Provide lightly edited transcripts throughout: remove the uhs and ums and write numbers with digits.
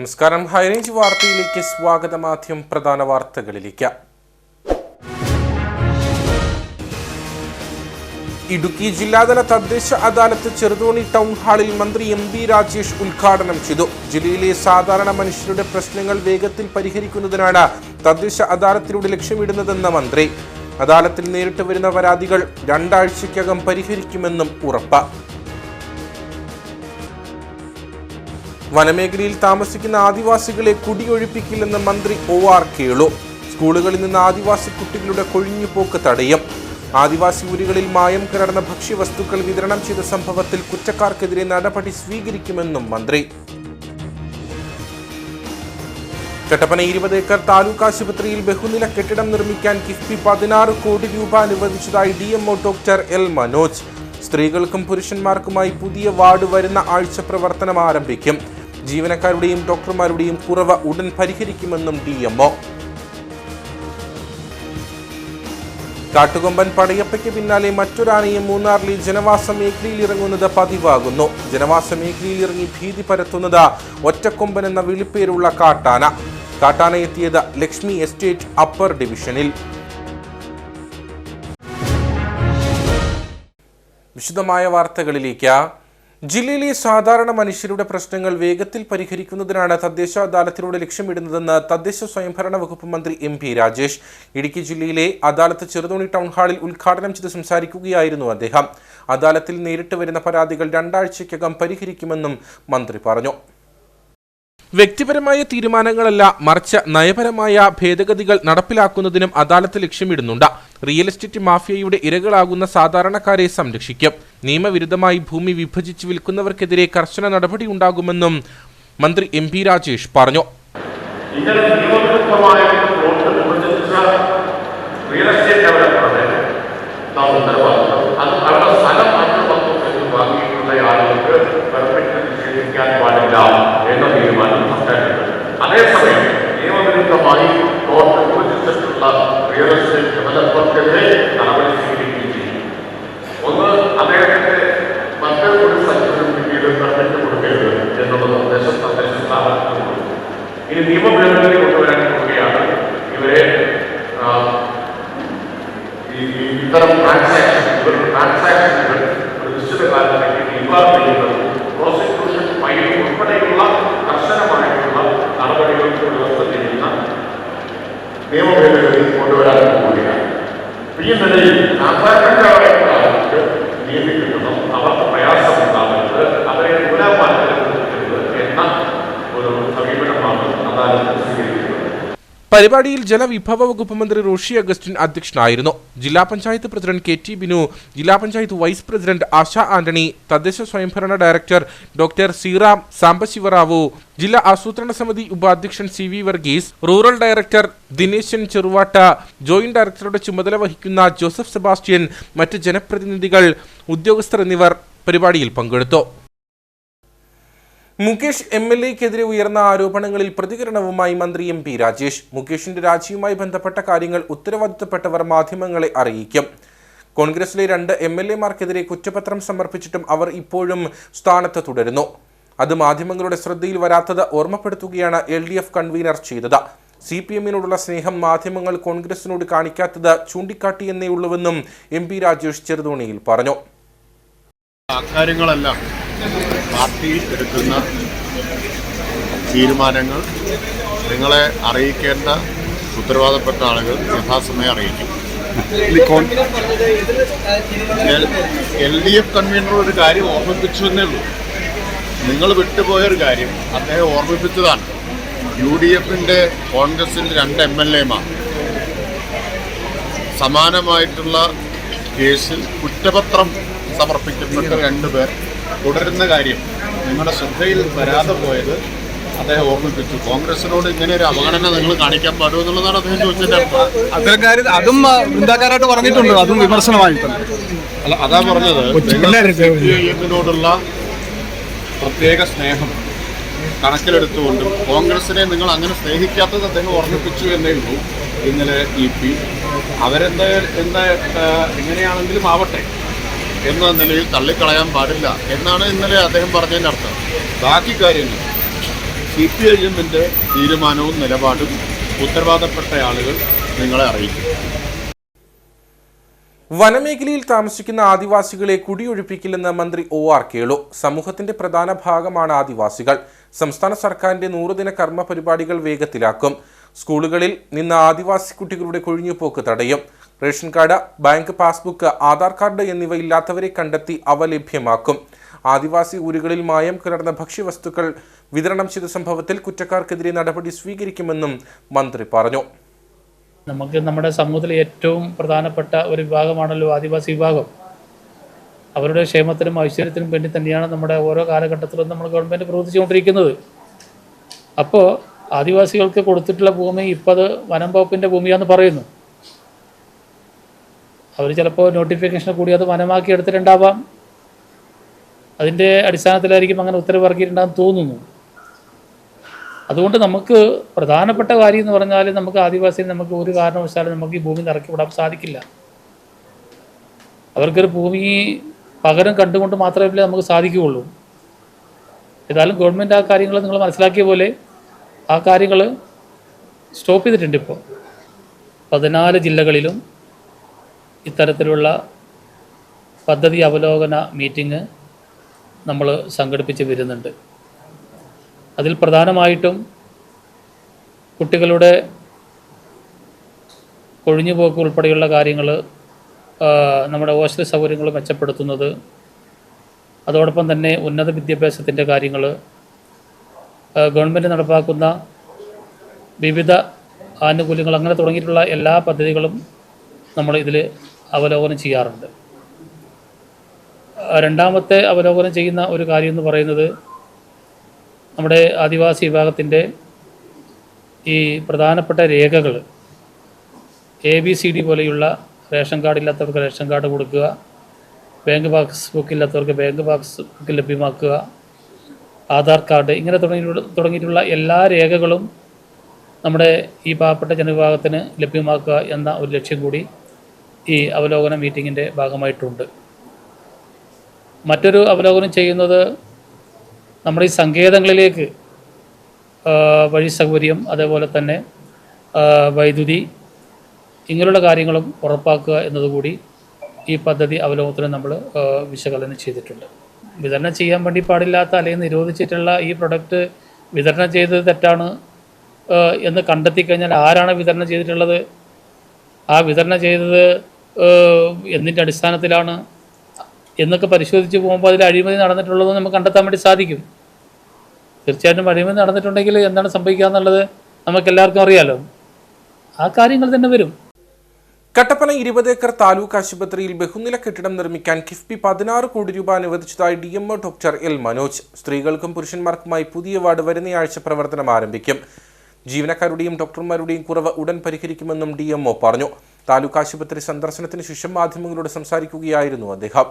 നമസ്കാരം. ഹൈറേഞ്ച് വാർത്തയിലേക്ക് സ്വാഗതം. ആദ്യം പ്രധാന വാർത്തകളിലേക്ക്. ഇടുക്കി ജില്ലാതല തദ്ദേശ അദാലത്ത് ചെറുതോണി ടൗൺ ഹാളിൽ മന്ത്രി MP രാജേഷ് ഉദ്ഘാടനം ചെയ്തു. ജില്ലയിലെ സാധാരണ മനുഷ്യരുടെ പ്രശ്നങ്ങൾ വേഗത്തിൽ പരിഹരിക്കുന്നതിനാണ് തദ്ദേശ അദാലത്തിലൂടെ ലക്ഷ്യമിടുന്നതെന്ന മന്ത്രി. അദാലത്തിൽ നേരിട്ട് വരുന്ന പരാതികൾ 2 ആഴ്ചയ്ക്കകം പരിഹരിക്കുമെന്നും ഉറപ്പ്. വനമേഖലയിൽ താമസിക്കുന്ന ആദിവാസികളെ കുടിയൊഴിപ്പിക്കില്ലെന്ന് മന്ത്രി OR കേളു. സ്കൂളുകളിൽ നിന്ന് ആദിവാസി കുട്ടികളുടെ കൊഴിഞ്ഞുപോക്ക് തടയും. ആദിവാസി ഊരുകളിൽ മായം കലർന്ന ഭക്ഷ്യവസ്തുക്കൾ വിതരണം ചെയ്ത സംഭവത്തിൽ കുറ്റക്കാർക്കെതിരെ നടപടി സ്വീകരിക്കുമെന്നും മന്ത്രി. കട്ടപ്പന 20 ഏക്കർ താലൂക്ക് ആശുപത്രിയിൽ ബഹുനില കെട്ടിടം നിർമ്മിക്കാൻ കിഫ്ബി 16 കോടി രൂപ അനുവദിച്ചതായി DMO ഡോക്ടർ L മനോജ്. സ്ത്രീകൾക്കും പുരുഷന്മാർക്കുമായി പുതിയ വാർഡ് വരുന്ന ആഴ്ച പ്രവർത്തനം ആരംഭിക്കും. ജീവനക്കാരുടെയും ഡോക്ടർമാരുടെയും കുറവ് ഉടൻ പരിഹരിക്കുമെന്നും DMO. കാട്ടുകൊമ്പൻ പടയപ്പയ്ക്ക് പിന്നാലെ മറ്റൊരാനയും മൂന്നാറിലെ ജനവാസ മേഖലയിൽ ഇറങ്ങുന്നത് പതിവാകുന്നു. ജനവാസ മേഖലയിൽ ഇറങ്ങി ഭീതി പരത്തുന്നത് ഒറ്റക്കൊമ്പൻ എന്ന വിളിപ്പേരുള്ള കാട്ടാന. കാട്ടാന എത്തിയത് ലക്ഷ്മി എസ്റ്റേറ്റ് അപ്പർ ഡിവിഷനിൽ. വിശദമായ വാർത്തകളിലേക്ക്. ജില്ലയിലെ സാധാരണ മനുഷ്യരുടെ പ്രശ്നങ്ങൾ വേഗത്തിൽ പരിഹരിക്കുന്നതിനാണ് തദ്ദേശ അദാലത്തിലൂടെ ലക്ഷ്യമിടുന്നതെന്ന് തദ്ദേശ സ്വയംഭരണ വകുപ്പ് മന്ത്രി MP രാജേഷ്. ഇടുക്കി ജില്ലയിലെ അദാലത്ത് ചെറുതോണി ടൗൺ ഹാളിൽ ഉദ്ഘാടനം ചെയ്ത് സംസാരിക്കുകയായിരുന്നു അദ്ദേഹം. അദാലത്തിൽ നേരിട്ട് വരുന്ന പരാതികൾ 2 ആഴ്ചയ്ക്കകം പരിഹരിക്കുമെന്നും മന്ത്രി പറഞ്ഞു. വ്യക്തിപരമായ തീരുമാനങ്ങളല്ല, മറിച്ച് നയപരമായ ഭേദഗതികൾ നടപ്പിലാക്കുന്നതിനും അദാലത്ത് ലക്ഷ്യമിടുന്നുണ്ട്. റിയൽ എസ്റ്റേറ്റ് മാഫിയയുടെ ഇരകളാകുന്ന സാധാരണക്കാരെ സംരക്ഷിക്കും. നിയമവിരുദ്ധമായി ഭൂമി വിഭജിച്ച് വിൽക്കുന്നവർക്കെതിരെ കർശന നടപടി ഉണ്ടാകുമെന്നും മന്ത്രി MP രാജേഷ് പറഞ്ഞു. അതേസമയം നിയമവിരുദ്ധമായി വിഭജിച്ചിട്ടുള്ള റിയൽ എസ്റ്റേറ്റ് ഡെവലപ്പർക്കെതിരെ നടപടി സ്വീകരിക്കുകയും ചെയ്യും. ഒന്ന്, അദ്ദേഹത്തിന്റെ മറ്റൊരു സ്ഥലത്തിനും പിന്നീട് പെർമിറ്റ് കൊടുക്കരുത് എന്നുള്ള നിർദ്ദേശം തദ്ദേശ സ്ഥാപനത്തിനുണ്ട്. ഇനി നിയമഭേദഗതി കൊണ്ടുവരാൻ പോവുകയാണ്. ഇവരെ ഇത്തരം ട്രാൻസാക്ഷനുകൾ ഒരു നിശ്ചിത കാലത്തേക്ക് ഇൻവാൾവ് ചെയ്യുന്നത് പ്രോസിക്യൂഷൻ ഫൈൻ ഉൾപ്പെടെയുള്ള കർശനമായിട്ടുള്ള നടപടികൾക്ക് വ്യവസ്ഥ ചെയ്യുന്ന നിയമഭേദഗതി കൊണ്ടുവരാൻ പോവുകയാണ്. ഈ നിലയിൽ സാധാരണക്കാരായിട്ടുള്ള ആളുകൾക്ക് നീതി കിട്ടണം, അവർക്ക് പ്രയാസമുണ്ടാകരുത്, അവരെ മൂലമാറ്റരുത് എന്ന ഒരു സമീപനമാണ് അദാലത്ത് സ്വീകരിക്കുന്നത്. പരിപാടിയിൽ ജലവിഭവ വകുപ്പ് മന്ത്രി റോഷി അഗസ്റ്റിൻ അധ്യക്ഷനായിരുന്നു. ജില്ലാ പഞ്ചായത്ത് പ്രസിഡന്റ് KT ബിനു, ജില്ലാ പഞ്ചായത്ത് വൈസ് പ്രസിഡന്റ് ആശ ആന്റണി, തദ്ദേശ സ്വയംഭരണ ഡയറക്ടർ ഡോക്ടർ സീറാം സാംബശിവറാവു, ജില്ലാ ആസൂത്രണ സമിതി ഉപാധ്യക്ഷൻ CV Varghese, rural director Dineshan Cheruvatta, joint ഡയറക്ടറുടെ ചുമതല വഹിക്കുന്ന ജോസഫ് സെബാസ്റ്റ്യൻ, മറ്റ് ജനപ്രതിനിധികൾ, ഉദ്യോഗസ്ഥർ എന്നിവർ പരിപാടിയിൽ പങ്കെടുത്തു. മുകേഷ് MLAക്കെതിരെ ഉയർന്ന ആരോപണങ്ങളിൽ പ്രതികരണവുമായി മന്ത്രി MP രാജേഷ്. മുകേഷിന്റെ രാജിയുമായി ബന്ധപ്പെട്ട കാര്യങ്ങൾ ഉത്തരവാദിത്തപ്പെട്ടവർ മാധ്യമങ്ങളെ അറിയിക്കും. കോൺഗ്രസിലെ 2 MLAമാർക്കെതിരെ കുറ്റപത്രം സമർപ്പിച്ചിട്ടും അവർ ഇപ്പോഴും സ്ഥാനത്ത് തുടരുന്നു. അത് മാധ്യമങ്ങളുടെ ശ്രദ്ധയിൽ വരാത്തത് ഓർമ്മപ്പെടുത്തുകയാണ് LDF കൺവീനർ ചെയ്തത്. CPMനോടുള്ള സ്നേഹം മാധ്യമങ്ങൾ കോൺഗ്രസിനോട് കാണിക്കാത്തത് ചൂണ്ടിക്കാട്ടിയെന്നേ ഉള്ളൂവെന്നും MP രാജേഷ് ചെറുതോണിയിൽ പറഞ്ഞു. അക്കാര്യങ്ങളെല്ലാം പാർട്ടി എടുക്കുന്ന തീരുമാനങ്ങൾ നിങ്ങളെ അറിയിക്കേണ്ട ഉത്തരവാദപ്പെട്ട ആളുകൾ യഥാസമയം അറിയിക്കും. LDF കൺവീനർ ഒരു കാര്യം ഓർമ്മിപ്പിച്ചു എന്നേ ഉള്ളൂ. നിങ്ങൾ വിട്ടുപോയൊരു കാര്യം അദ്ദേഹം ഓർമ്മിപ്പിച്ചതാണ്. UDFന്റെ കോൺഗ്രസിൻ്റെ 2 MLAമാർ സമാനമായിട്ടുള്ള കേസിൽ കുറ്റപത്രം സമർപ്പിക്കപ്പെട്ട 2 പേർ തുടരുന്ന കാര്യം നിങ്ങളുടെ ശ്രദ്ധയിൽ വരാതെ പോയത് അദ്ദേഹം ഓർമ്മിപ്പിച്ചു. കോൺഗ്രസിനോട് ഇങ്ങനെ ഒരു അവഗണന നിങ്ങൾ കാണിക്കാൻ പാടുമോ എന്നുള്ളതാണ് അദ്ദേഹം ചോദിച്ചത്. അത്തരം കാര്യം അതും വൃന്ദാക്കാരായിട്ട് പറഞ്ഞിട്ടുണ്ട്, അതും വിമർശനമായിട്ടുണ്ട്. അല്ല, അതാ പറഞ്ഞത്, CPIMനോടുള്ള പ്രത്യേക സ്നേഹം കണക്കിലെടുത്തുകൊണ്ടും കോൺഗ്രസിനെ നിങ്ങൾ അങ്ങനെ സ്നേഹിക്കാത്തത് അദ്ദേഹം ഓർമ്മിപ്പിച്ചു എന്നേ ഉള്ളൂ. ഇന്നലെ EP എങ്ങനെയാണെങ്കിലും ആവട്ടെ എന്ന നിലയിൽ തള്ളിക്കളയാൻ പാടില്ല എന്നാണ് ഇന്നലെ അദ്ദേഹം പറഞ്ഞതിൻ്റെ അർത്ഥം. ബാക്കി കാര്യങ്ങൾ CPIMന്റെ തീരുമാനവും നിലപാടും ഉത്തരവാദപ്പെട്ട ആളുകൾ നിങ്ങളെ അറിയിക്കും. വനമേഖലയിൽ താമസിക്കുന്ന ആദിവാസികളെ കുടിയൊഴിപ്പിക്കില്ലെന്ന് മന്ത്രി OR കേളു. സമൂഹത്തിന്റെ പ്രധാന ഭാഗമാണ് ആദിവാസികൾ. സംസ്ഥാന സർക്കാരിന്റെ 100 ദിന കർമ്മ പരിപാടികൾ വേഗത്തിലാക്കും. സ്കൂളുകളിൽ നിന്ന് ആദിവാസി കുട്ടികളുടെ കൊഴിഞ്ഞുപോക്ക് തടയും. Ration card, bank passbook, Aadhaar card എന്നിവ ഇല്ലാത്തവരെ കണ്ടെത്തി അവ ലഭ്യമാക്കും. ആദിവാസി ഊരുകളിൽ മായം കലർന്ന ഭക്ഷ്യവസ്തുക്കൾ വിതരണം ചെയ്ത സംഭവത്തിൽ കുറ്റക്കാർക്കെതിരെ നടപടി സ്വീകരിക്കുമെന്നും മന്ത്രി പറഞ്ഞു. നമുക്ക് നമ്മുടെ സമൂഹത്തിലെ ഏറ്റവും പ്രധാനപ്പെട്ട ഒരു വിഭാഗമാണല്ലോ ആദിവാസി വിഭാഗം. അവരുടെ ക്ഷേമത്തിനും ഐശ്വര്യത്തിനും വേണ്ടി തന്നെയാണ് നമ്മുടെ ഓരോ കാലഘട്ടത്തിലും നമ്മൾ ഗവൺമെൻറ് പ്രവർത്തിച്ചുകൊണ്ടിരിക്കുന്നത്. അപ്പോൾ ആദിവാസികൾക്ക് കൊടുത്തിട്ടുള്ള ഭൂമി ഇപ്പോൾ അത് വനം വകുപ്പിൻ്റെ ഭൂമിയാണെന്ന് പറയുന്നു. അവർ ചിലപ്പോൾ നോട്ടിഫിക്കേഷൻ കൂടി അത് വനമാക്കി എടുത്തിട്ടുണ്ടാവാം. അതിൻ്റെ അടിസ്ഥാനത്തിലായിരിക്കും അങ്ങനെ ഉത്തരവ് ഇറക്കിയിട്ടുണ്ടാകും തോന്നുന്നു. അതുകൊണ്ട് നമുക്ക് പ്രധാനപ്പെട്ട കാര്യം എന്ന് പറഞ്ഞാൽ നമുക്ക് ആദിവാസിയെ നമുക്ക് ഒരു കാരണവശാലും നമുക്ക് ഈ ഭൂമി ഇറക്കി വിടാൻ സാധിക്കില്ല. അവർക്കൊരു ഭൂമി പകരം കണ്ടുകൊണ്ട് മാത്രമേ നമുക്ക് സാധിക്കുകയുള്ളൂ. ഏതായാലും ഗവൺമെൻറ് ആ കാര്യങ്ങൾ നിങ്ങൾ മനസ്സിലാക്കിയ പോലെ ആ കാര്യങ്ങൾ സ്റ്റോപ്പ് ചെയ്തിട്ടുണ്ട്. ഇപ്പോൾ 14 ജില്ലകളിലും ഇത്തരത്തിലുള്ള പദ്ധതി അവലോകന മീറ്റിംഗ് നമ്മൾ സംഘടിപ്പിച്ച് വരുന്നുണ്ട്. അതിൽ പ്രധാനമായിട്ടും കുട്ടികളുടെ കൊഴിഞ്ഞുപോക്ക് ഉൾപ്പെടെയുള്ള കാര്യങ്ങൾ, നമ്മുടെ ഹോസ്റ്റൽ സൗകര്യങ്ങൾ മെച്ചപ്പെടുത്തുന്നത്, അതോടൊപ്പം തന്നെ ഉന്നത വിദ്യാഭ്യാസത്തിൻ്റെ കാര്യങ്ങൾ, ഗവൺമെൻറ് നടപ്പാക്കുന്ന വിവിധ ആനുകൂല്യങ്ങൾ, അങ്ങനെ തുടങ്ങിയിട്ടുള്ള എല്ലാ പദ്ധതികളും നമ്മൾ ഇതിൽ അവലോകനം ചെയ്യാറുണ്ട്. രണ്ടാമത്തെ അവലോകനം ചെയ്യുന്ന ഒരു കാര്യം എന്ന് പറയുന്നത് നമ്മുടെ ആദിവാസി വിഭാഗത്തിൻ്റെ ഈ പ്രധാനപ്പെട്ട രേഖകൾ ABCD പോലെയുള്ള റേഷൻ കാർഡ് ഇല്ലാത്തവർക്ക് റേഷൻ കാർഡ് കൊടുക്കുക, ബാങ്ക് പാസ്ബുക്ക് ഇല്ലാത്തവർക്ക് ബാങ്ക് പാസ്ബുക്ക് ലഭ്യമാക്കുക, ആധാർ കാർഡ്, ഇങ്ങനെ തുടങ്ങിയിട്ടുള്ള എല്ലാ രേഖകളും നമ്മുടെ ഈ പാവപ്പെട്ട ജനവിഭാഗത്തിന് ലഭ്യമാക്കുക എന്ന ഒരു ലക്ഷ്യം കൂടി ഈ അവലോകന മീറ്റിങ്ങിൻ്റെ ഭാഗമായിട്ടുണ്ട്. മറ്റൊരു അവലോകനം ചെയ്യുന്നത് നമ്മുടെ ഈ സങ്കേതങ്ങളിലേക്ക് വഴി സൗകര്യം, അതേപോലെ തന്നെ വൈദ്യുതി, ഇങ്ങനെയുള്ള കാര്യങ്ങളും ഉറപ്പാക്കുക എന്നതുകൂടി ഈ പദ്ധതി അവലോകനത്തിന് നമ്മൾ വിശകലനം ചെയ്തിട്ടുണ്ട്. വിതരണം ചെയ്യാൻ വേണ്ടി പാടില്ലാത്ത അല്ലെങ്കിൽ നിരോധിച്ചിട്ടുള്ള ഈ പ്രൊഡക്റ്റ് വിതരണം ചെയ്തത് തെറ്റാണ് എന്ന് കണ്ടെത്തിക്കഴിഞ്ഞാൽ ആരാണ് വിതരണം ചെയ്തിട്ടുള്ളത്, ആ വിതരണം ചെയ്തത് എന്തിൻ്റെ അടിസ്ഥാനത്തിലാണ് എന്നൊക്കെ പരിശോധിച്ച് പോകുമ്പോൾ അതിൽ അഴിമതി നടന്നിട്ടുള്ളതെന്ന് നമുക്ക് കണ്ടെത്താൻ വേണ്ടി സാധിക്കും. തീർച്ചയായിട്ടും അഴിമതി നടന്നിട്ടുണ്ടെങ്കിൽ എന്താണ് സംഭവിക്കുക എന്നുള്ളത് നമുക്കെല്ലാവർക്കും അറിയാലോ. ആ കാര്യങ്ങൾ തന്നെ വരും. കട്ടപ്പന 20 ഏക്കർ താലൂക്ക് ആശുപത്രിയിൽ ബഹുനില കെട്ടിടം നിർമ്മിക്കാൻ കിഫ്ബി 16 കോടി രൂപ അനുവദിച്ചതായി DMO ഡോക്ടർ L. മനോജ്. സ്ത്രീകൾക്കും പുരുഷന്മാർക്കുമായി പുതിയ വാർഡ് വരുന്നയാഴ്ച പ്രവർത്തനം ആരംഭിക്കും. ജീവനക്കാരുടെയും ഡോക്ടർമാരുടെയും കുറവ് ഉടൻ പരിഹരിക്കുമെന്നും DMO പറഞ്ഞു. താലൂക്ക് ആശുപത്രി സന്ദർശനത്തിന് ശേഷം മാധ്യമങ്ങളോട് സംസാരിക്കുകയായിരുന്നു അദ്ദേഹം.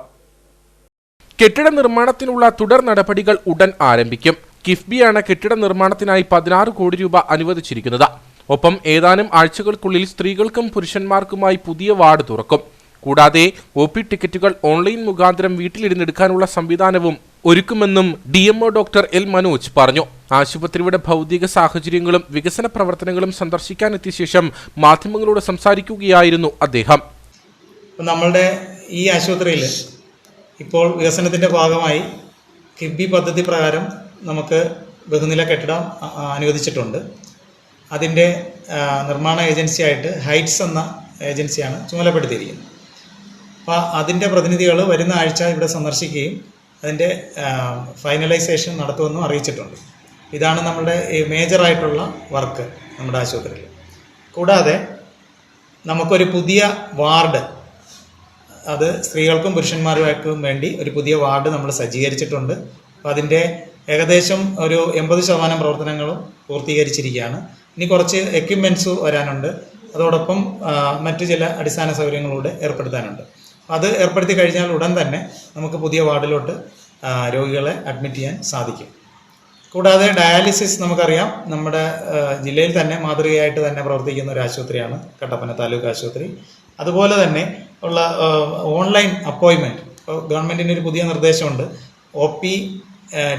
കെട്ടിട നിർമ്മാണത്തിനുള്ള തുടർ നടപടികൾ ഉടൻ ആരംഭിക്കും. കിഫ്ബിയാണ് കെട്ടിട നിർമ്മാണത്തിനായി 16 കോടി രൂപ അനുവദിച്ചിരിക്കുന്നത്. ഒപ്പം ഏതാനും ആഴ്ചകൾക്കുള്ളിൽ സ്ത്രീകൾക്കും പുരുഷന്മാർക്കുമായി പുതിയ വാർഡ് തുറക്കും. കൂടാതെ OP ടിക്കറ്റുകൾ ഓൺലൈൻ മുഖാന്തരം വീട്ടിലിരുന്നെടുക്കാനുള്ള സംവിധാനവും ഒരുക്കുമെന്നും DMO ഡോക്ടർ L. മനോജ് പറഞ്ഞു. ആശുപത്രിയുടെ ഭൗതിക സാഹചര്യങ്ങളും വികസന പ്രവർത്തനങ്ങളും സന്ദർശിക്കാനെത്തിയ ശേഷം മാധ്യമങ്ങളോട് സംസാരിക്കുകയായിരുന്നു അദ്ദേഹം. നമ്മളുടെ ഈ ആശുപത്രിയിൽ ഇപ്പോൾ വികസനത്തിൻ്റെ ഭാഗമായി കിഫ്ബി പദ്ധതി പ്രകാരം നമുക്ക് ബഹുനില കെട്ടിടം അനുവദിച്ചിട്ടുണ്ട്. അതിൻ്റെ നിർമ്മാണ ഏജൻസിയായിട്ട് ഹൈറ്റ്സ് എന്ന ഏജൻസിയാണ് ചുമതലപ്പെടുത്തിയിരിക്കുന്നത്. അപ്പോൾ അതിൻ്റെ പ്രതിനിധികൾ വരുന്ന ആഴ്ച ഇവിടെ സന്ദർശിക്കുകയും അതിൻ്റെ ഫൈനലൈസേഷൻ നടത്തുമെന്നും അറിയിച്ചിട്ടുണ്ട്. ഇതാണ് നമ്മുടെ മേജറായിട്ടുള്ള വർക്ക് നമ്മുടെ ആശുപത്രിയിൽ. കൂടാതെ നമുക്കൊരു പുതിയ വാർഡ്, അത് സ്ത്രീകൾക്കും പുരുഷന്മാർക്കും വേണ്ടി ഒരു പുതിയ വാർഡ് നമ്മൾ സജ്ജീകരിച്ചിട്ടുണ്ട്. അപ്പോൾ അതിൻ്റെ ഏകദേശം ഒരു 80% പ്രവർത്തനങ്ങളും പൂർത്തീകരിച്ചിരിക്കുകയാണ്. ഇനി കുറച്ച് എക്യുപ്മെൻറ്റ്സ് വരാനുണ്ട്. അതോടൊപ്പം മറ്റു ചില അടിസ്ഥാന സൗകര്യങ്ങളൂടെ ഏർപ്പെടുത്താനുണ്ട്. അത് ഏർപ്പെടുത്തി കഴിഞ്ഞാൽ ഉടൻ തന്നെ നമുക്ക് പുതിയ വാർഡിലോട്ട് രോഗികളെ അഡ്മിറ്റ് ചെയ്യാൻ സാധിക്കും. കൂടാതെ ഡയാലിസിസ് നമുക്കറിയാം, നമ്മുടെ ജില്ലയിൽ തന്നെ മാതൃകയായിട്ട് തന്നെ പ്രവർത്തിക്കുന്ന ഒരു ആശുപത്രിയാണ് കട്ടപ്പന താലൂക്ക് ആശുപത്രി. അതുപോലെ തന്നെ ഉള്ള ഓൺലൈൻ അപ്പോയിൻമെൻറ്റ്, ഗവൺമെൻറ്റിൻ്റെ ഒരു പുതിയ നിർദ്ദേശമുണ്ട്. OP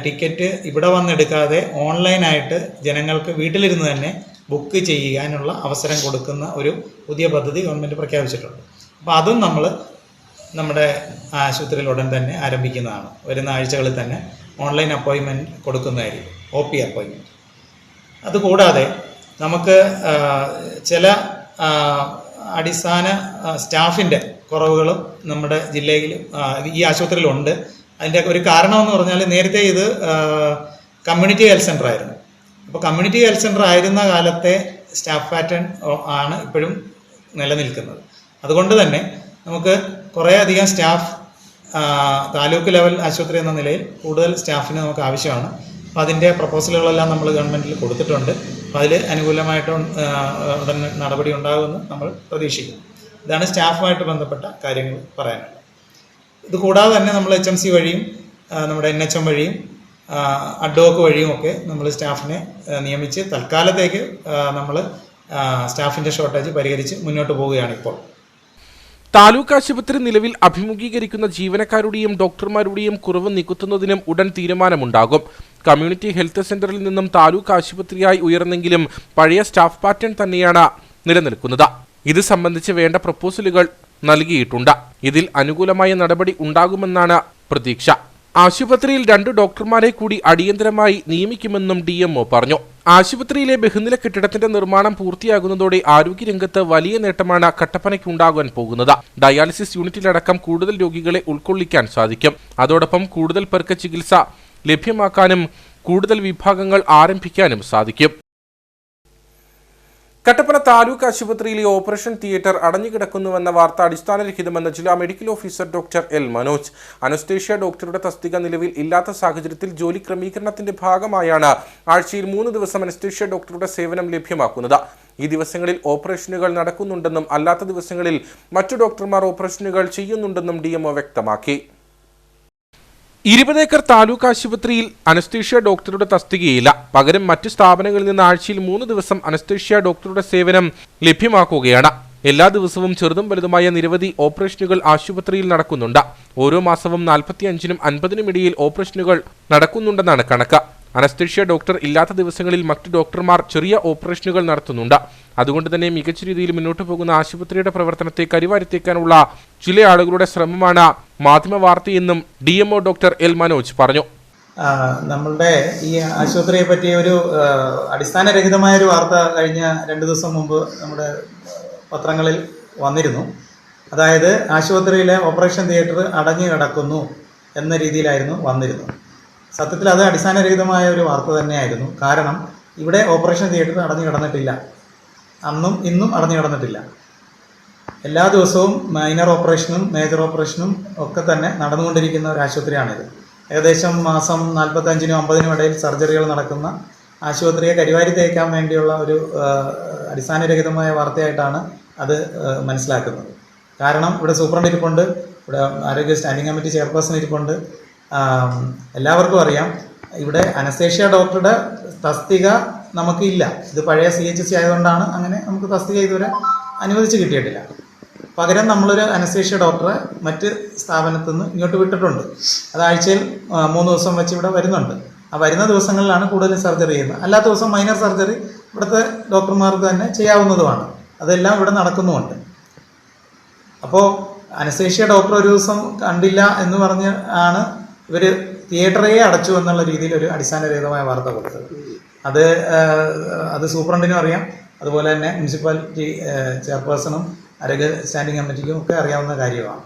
ടിക്കറ്റ് ഇവിടെ വന്നെടുക്കാതെ ഓൺലൈനായിട്ട് ജനങ്ങൾക്ക് വീട്ടിലിരുന്ന് തന്നെ ബുക്ക് ചെയ്യാനുള്ള അവസരം കൊടുക്കുന്ന ഒരു പുതിയ പദ്ധതി ഗവൺമെൻറ് പ്രഖ്യാപിച്ചിട്ടുണ്ട്. അപ്പോൾ അതും നമ്മൾ നമ്മുടെ ആശുപത്രിയിൽ ഉടൻ തന്നെ ആരംഭിക്കുന്നതാണ്. വരുന്ന ആഴ്ചകളിൽ തന്നെ ഓൺലൈൻ അപ്പോയിൻമെൻറ്റ് കൊടുക്കുന്നതായിരിക്കും, OP അപ്പോയിൻമെൻറ്റ്. അതുകൂടാതെ നമുക്ക് ചില അടിസ്ഥാന സ്റ്റാഫിൻ്റെ കുറവുകളും നമ്മുടെ ജില്ലയിൽ ഈ ആശുപത്രിയിലുണ്ട്. അതിൻ്റെ ഒരു കാരണമെന്ന് പറഞ്ഞാൽ നേരത്തെ ഇത് കമ്മ്യൂണിറ്റി ഹെൽത്ത് സെൻ്റർ ആയിരുന്നു. അപ്പോൾ കമ്മ്യൂണിറ്റി ഹെൽത്ത് സെൻ്റർ ആയിരുന്ന കാലത്തെ സ്റ്റാഫ് പാറ്റേൺ ആണ് ഇപ്പോഴും നിലനിൽക്കുന്നത്. അതുകൊണ്ട് തന്നെ നമുക്ക് കുറേ അധികം സ്റ്റാഫ് താലൂക്ക് ലെവൽ ആശുപത്രി എന്ന നിലയിൽ കൂടുതൽ സ്റ്റാഫിന് നമുക്ക് ആവശ്യമാണ്. അപ്പോൾ അതിൻ്റെ പ്രപ്പോസലുകളെല്ലാം നമ്മൾ ഗവൺമെൻറ്റിൽ കൊടുത്തിട്ടുണ്ട്. അപ്പോൾ അതിൽ അനുകൂലമായിട്ട് ഉടൻ നടപടി ഉണ്ടാകുമെന്ന് നമ്മൾ പ്രതീക്ഷിക്കുന്നു. ഇതാണ് സ്റ്റാഫുമായിട്ട് ബന്ധപ്പെട്ട കാര്യങ്ങൾ പറയാനുള്ളത്. ഇത് കൂടാതെ തന്നെ നമ്മൾ HMC വഴിയും നമ്മുടെ NHM വഴിയും അഡ്വോക്ക് വഴിയും ഒക്കെ നമ്മൾ സ്റ്റാഫിനെ നിയമിച്ച് തൽക്കാലത്തേക്ക് നമ്മൾ സ്റ്റാഫിൻ്റെ ഷോർട്ടേജ് പരിഹരിച്ച് മുന്നോട്ട് പോവുകയാണ് ഇപ്പോൾ. താലൂക്ക് ആശുപത്രി നിലവിൽ അഭിമുഖീകരിക്കുന്ന ജീവനക്കാരുടെയും ഡോക്ടർമാരുടെയും കുറവ് നികത്തുന്നതിനും ഉടൻ തീരുമാനമുണ്ടാകും. കമ്മ്യൂണിറ്റി ഹെൽത്ത് സെന്ററിൽ നിന്നും താലൂക്ക് ആശുപത്രിയായി ഉയർന്നെങ്കിലും പഴയ സ്റ്റാഫ് പാറ്റേൺ തന്നെയാണ് നിലനിൽക്കുന്നത്. ഇത് സംബന്ധിച്ച് വേണ്ട പ്രപ്പോസലുകൾ നൽകിയിട്ടുണ്ട്. ഇതിൽ അനുകൂലമായ നടപടി ഉണ്ടാകുമെന്നാണ് പ്രതീക്ഷ. ആശുപത്രിയിൽ 2 ഡോക്ടർമാരെ കൂടി അടിയന്തരമായി നിയമിക്കുമെന്നും DMO പറഞ്ഞു. ആശുപത്രിയിലെ ബഹുനില കെട്ടിടത്തിന്റെ നിർമ്മാണം പൂർത്തിയാകുന്നതോടെ ആരോഗ്യരംഗത്ത് വലിയ നേട്ടമാണ് കട്ടപ്പനയ്ക്കുണ്ടാകാൻ പോകുന്നത്. ഡയാലിസിസ് യൂണിറ്റിലടക്കം കൂടുതൽ രോഗികളെ ഉൾക്കൊള്ളിക്കാൻ സാധിക്കും. അതോടൊപ്പം കൂടുതൽ പേർക്ക് ചികിത്സ ലഭ്യമാക്കാനും കൂടുതൽ വിഭാഗങ്ങൾ ആരംഭിക്കാനും സാധിക്കും. കട്ടപ്പന താലൂക്ക് ആശുപത്രിയിലെ ഓപ്പറേഷൻ തിയേറ്റർ അടഞ്ഞുകിടക്കുന്നുവെന്ന വാർത്ത അടിസ്ഥാനരഹിതമെന്ന് ജില്ലാ medical officer doctor L. Manoj. Anaesthesia ഡോക്ടറുടെ തസ്തിക നിലവിൽ ഇല്ലാത്ത സാഹചര്യത്തിൽ ജോലി ക്രമീകരണത്തിന്റെ ഭാഗമായാണ് ആഴ്ചയിൽ 3 ദിവസം അനസ്തേഷ്യ ഡോക്ടറുടെ സേവനം ലഭ്യമാക്കുന്നത്. ഈ ദിവസങ്ങളിൽ ഓപ്പറേഷനുകൾ നടക്കുന്നുണ്ടെന്നും അല്ലാത്ത ദിവസങ്ങളിൽ മറ്റു ഡോക്ടർമാർ ഓപ്പറേഷനുകൾ ചെയ്യുന്നുണ്ടെന്നും DMO വ്യക്തമാക്കി. 20 ഏക്കർ താലൂക്ക് ആശുപത്രിയിൽ അനസ്തേഷ്യ ഡോക്ടറുടെ തസ്തികയില്ല. പകരം മറ്റ് സ്ഥാപനങ്ങളിൽ നിന്ന് ആഴ്ചയിൽ 3 ദിവസം അനസ്തേഷ്യ ഡോക്ടറുടെ സേവനം ലഭ്യമാക്കുകയാണ്. എല്ലാ ദിവസവും ചെറുതും വലുതുമായ നിരവധി ഓപ്പറേഷനുകൾ ആശുപത്രിയിൽ നടക്കുന്നുണ്ട്. ഓരോ മാസവും 45-നും 50-നും ഇടയിൽ ഓപ്പറേഷനുകൾ നടക്കുന്നുണ്ടെന്നാണ് കണക്ക്. അനസ്തേഷ്യ ഡോക്ടർ ഇല്ലാത്ത ദിവസങ്ങളിൽ മറ്റു ഡോക്ടർമാർ ചെറിയ ഓപ്പറേഷനുകൾ നടത്തുന്നുണ്ട്. അതുകൊണ്ട് തന്നെ മികച്ച രീതിയിൽ മുന്നോട്ടു പോകുന്ന ആശുപത്രിയുടെ പ്രവർത്തനത്തെ കരിവാരിത്തേക്കാനുള്ള ചില ആളുകളുടെ ശ്രമമാണ് മാധ്യമ വാർത്തയെന്നും DMO ഡോക്ടർ L. മനോജ് പറഞ്ഞു. നമ്മളുടെ ഈ ആശുപത്രിയെ പറ്റി ഒരു അടിസ്ഥാനരഹിതമായ ഒരു വാർത്ത കഴിഞ്ഞ 2 ദിവസം മുമ്പ് നമ്മുടെ പത്രങ്ങളിൽ വന്നിരുന്നു. അതായത് ആശുപത്രിയിലെ ഓപ്പറേഷൻ തിയേറ്റർ അടഞ്ഞു കിടക്കുന്നു എന്ന രീതിയിലായിരുന്നു വന്നിരുന്നത്. സത്യത്തിൽ അത് അടിസ്ഥാനരഹിതമായ ഒരു വാർത്ത തന്നെയായിരുന്നു. കാരണം ഇവിടെ ഓപ്പറേഷൻ തിയേറ്റർ അടഞ്ഞു കിടന്നിട്ടില്ല. അന്നും ഇന്നും അടഞ്ഞു കിടന്നിട്ടില്ല. എല്ലാ ദിവസവും മൈനർ ഓപ്പറേഷനും മേജർ ഓപ്പറേഷനും ഒക്കെ തന്നെ നടന്നുകൊണ്ടിരിക്കുന്ന ഒരു ആശുപത്രിയാണിത്. ഏകദേശം മാസം 45-നും 50-നും ഇടയിൽ സർജറികൾ നടക്കുന്ന ആശുപത്രിയെ കരിവാരി തേക്കാൻ വേണ്ടിയുള്ള ഒരു അടിസ്ഥാനരഹിതമായ വാർത്തയായിട്ടാണ് അത് മനസ്സിലാക്കുന്നത്. കാരണം ഇവിടെ സൂപ്രണ്ട് ഇരിപ്പുണ്ട്, ഇവിടെ ആരോഗ്യ സ്റ്റാൻഡിംഗ് കമ്മിറ്റി ചെയർപേഴ്സൺ ഇരിപ്പുണ്ട്. എല്ലാവർക്കും അറിയാം ഇവിടെ അനസ്തേഷ്യ ഡോക്ടറുടെ തസ്തിക നമുക്കില്ല. ഇത് പഴയ CHC ആയതുകൊണ്ടാണ് അങ്ങനെ നമുക്ക് തസ്തിക ഇതുവരെ അനുവദിച്ച് കിട്ടിയിട്ടില്ല. പകരം നമ്മളൊരു അനസ്തേഷ്യ ഡോക്ടറെ മറ്റ് സ്ഥാപനത്തിൽ നിന്ന് ഇങ്ങോട്ട് വിട്ടിട്ടുണ്ട്. അത് ആഴ്ചയിൽ 3 ദിവസം വെച്ച് ഇവിടെ വരുന്നുണ്ട്. ആ വരുന്ന ദിവസങ്ങളിലാണ് കൂടുതലും സർജറി ചെയ്യുന്നത്. അല്ലാത്ത ദിവസം മൈനർ സർജറി ഇവിടുത്തെ ഡോക്ടർമാർക്ക് തന്നെ ചെയ്യാവുന്നതുമാണ്. അതെല്ലാം ഇവിടെ നടക്കുന്നുമുണ്ട്. അപ്പോൾ അനസ്തേഷ്യ ഡോക്ടർ ഒരു ദിവസം കണ്ടില്ല എന്ന് പറഞ്ഞ് ആണ് ഇവർ തിയേറ്ററെ അടച്ചു എന്നുള്ള രീതിയിൽ ഒരു അടിസ്ഥാനരഹിതമായ വാർത്ത കൊടുത്തത്. അത് സൂപ്രണ്ടിനും അറിയാം, അതുപോലെ തന്നെ മുനിസിപ്പാലിറ്റി ചെയർപേഴ്സണും ആരോഗ്യ സ്റ്റാൻഡിംഗ് കമ്മിറ്റിക്കും ഒക്കെ അറിയാവുന്ന കാര്യമാണ്.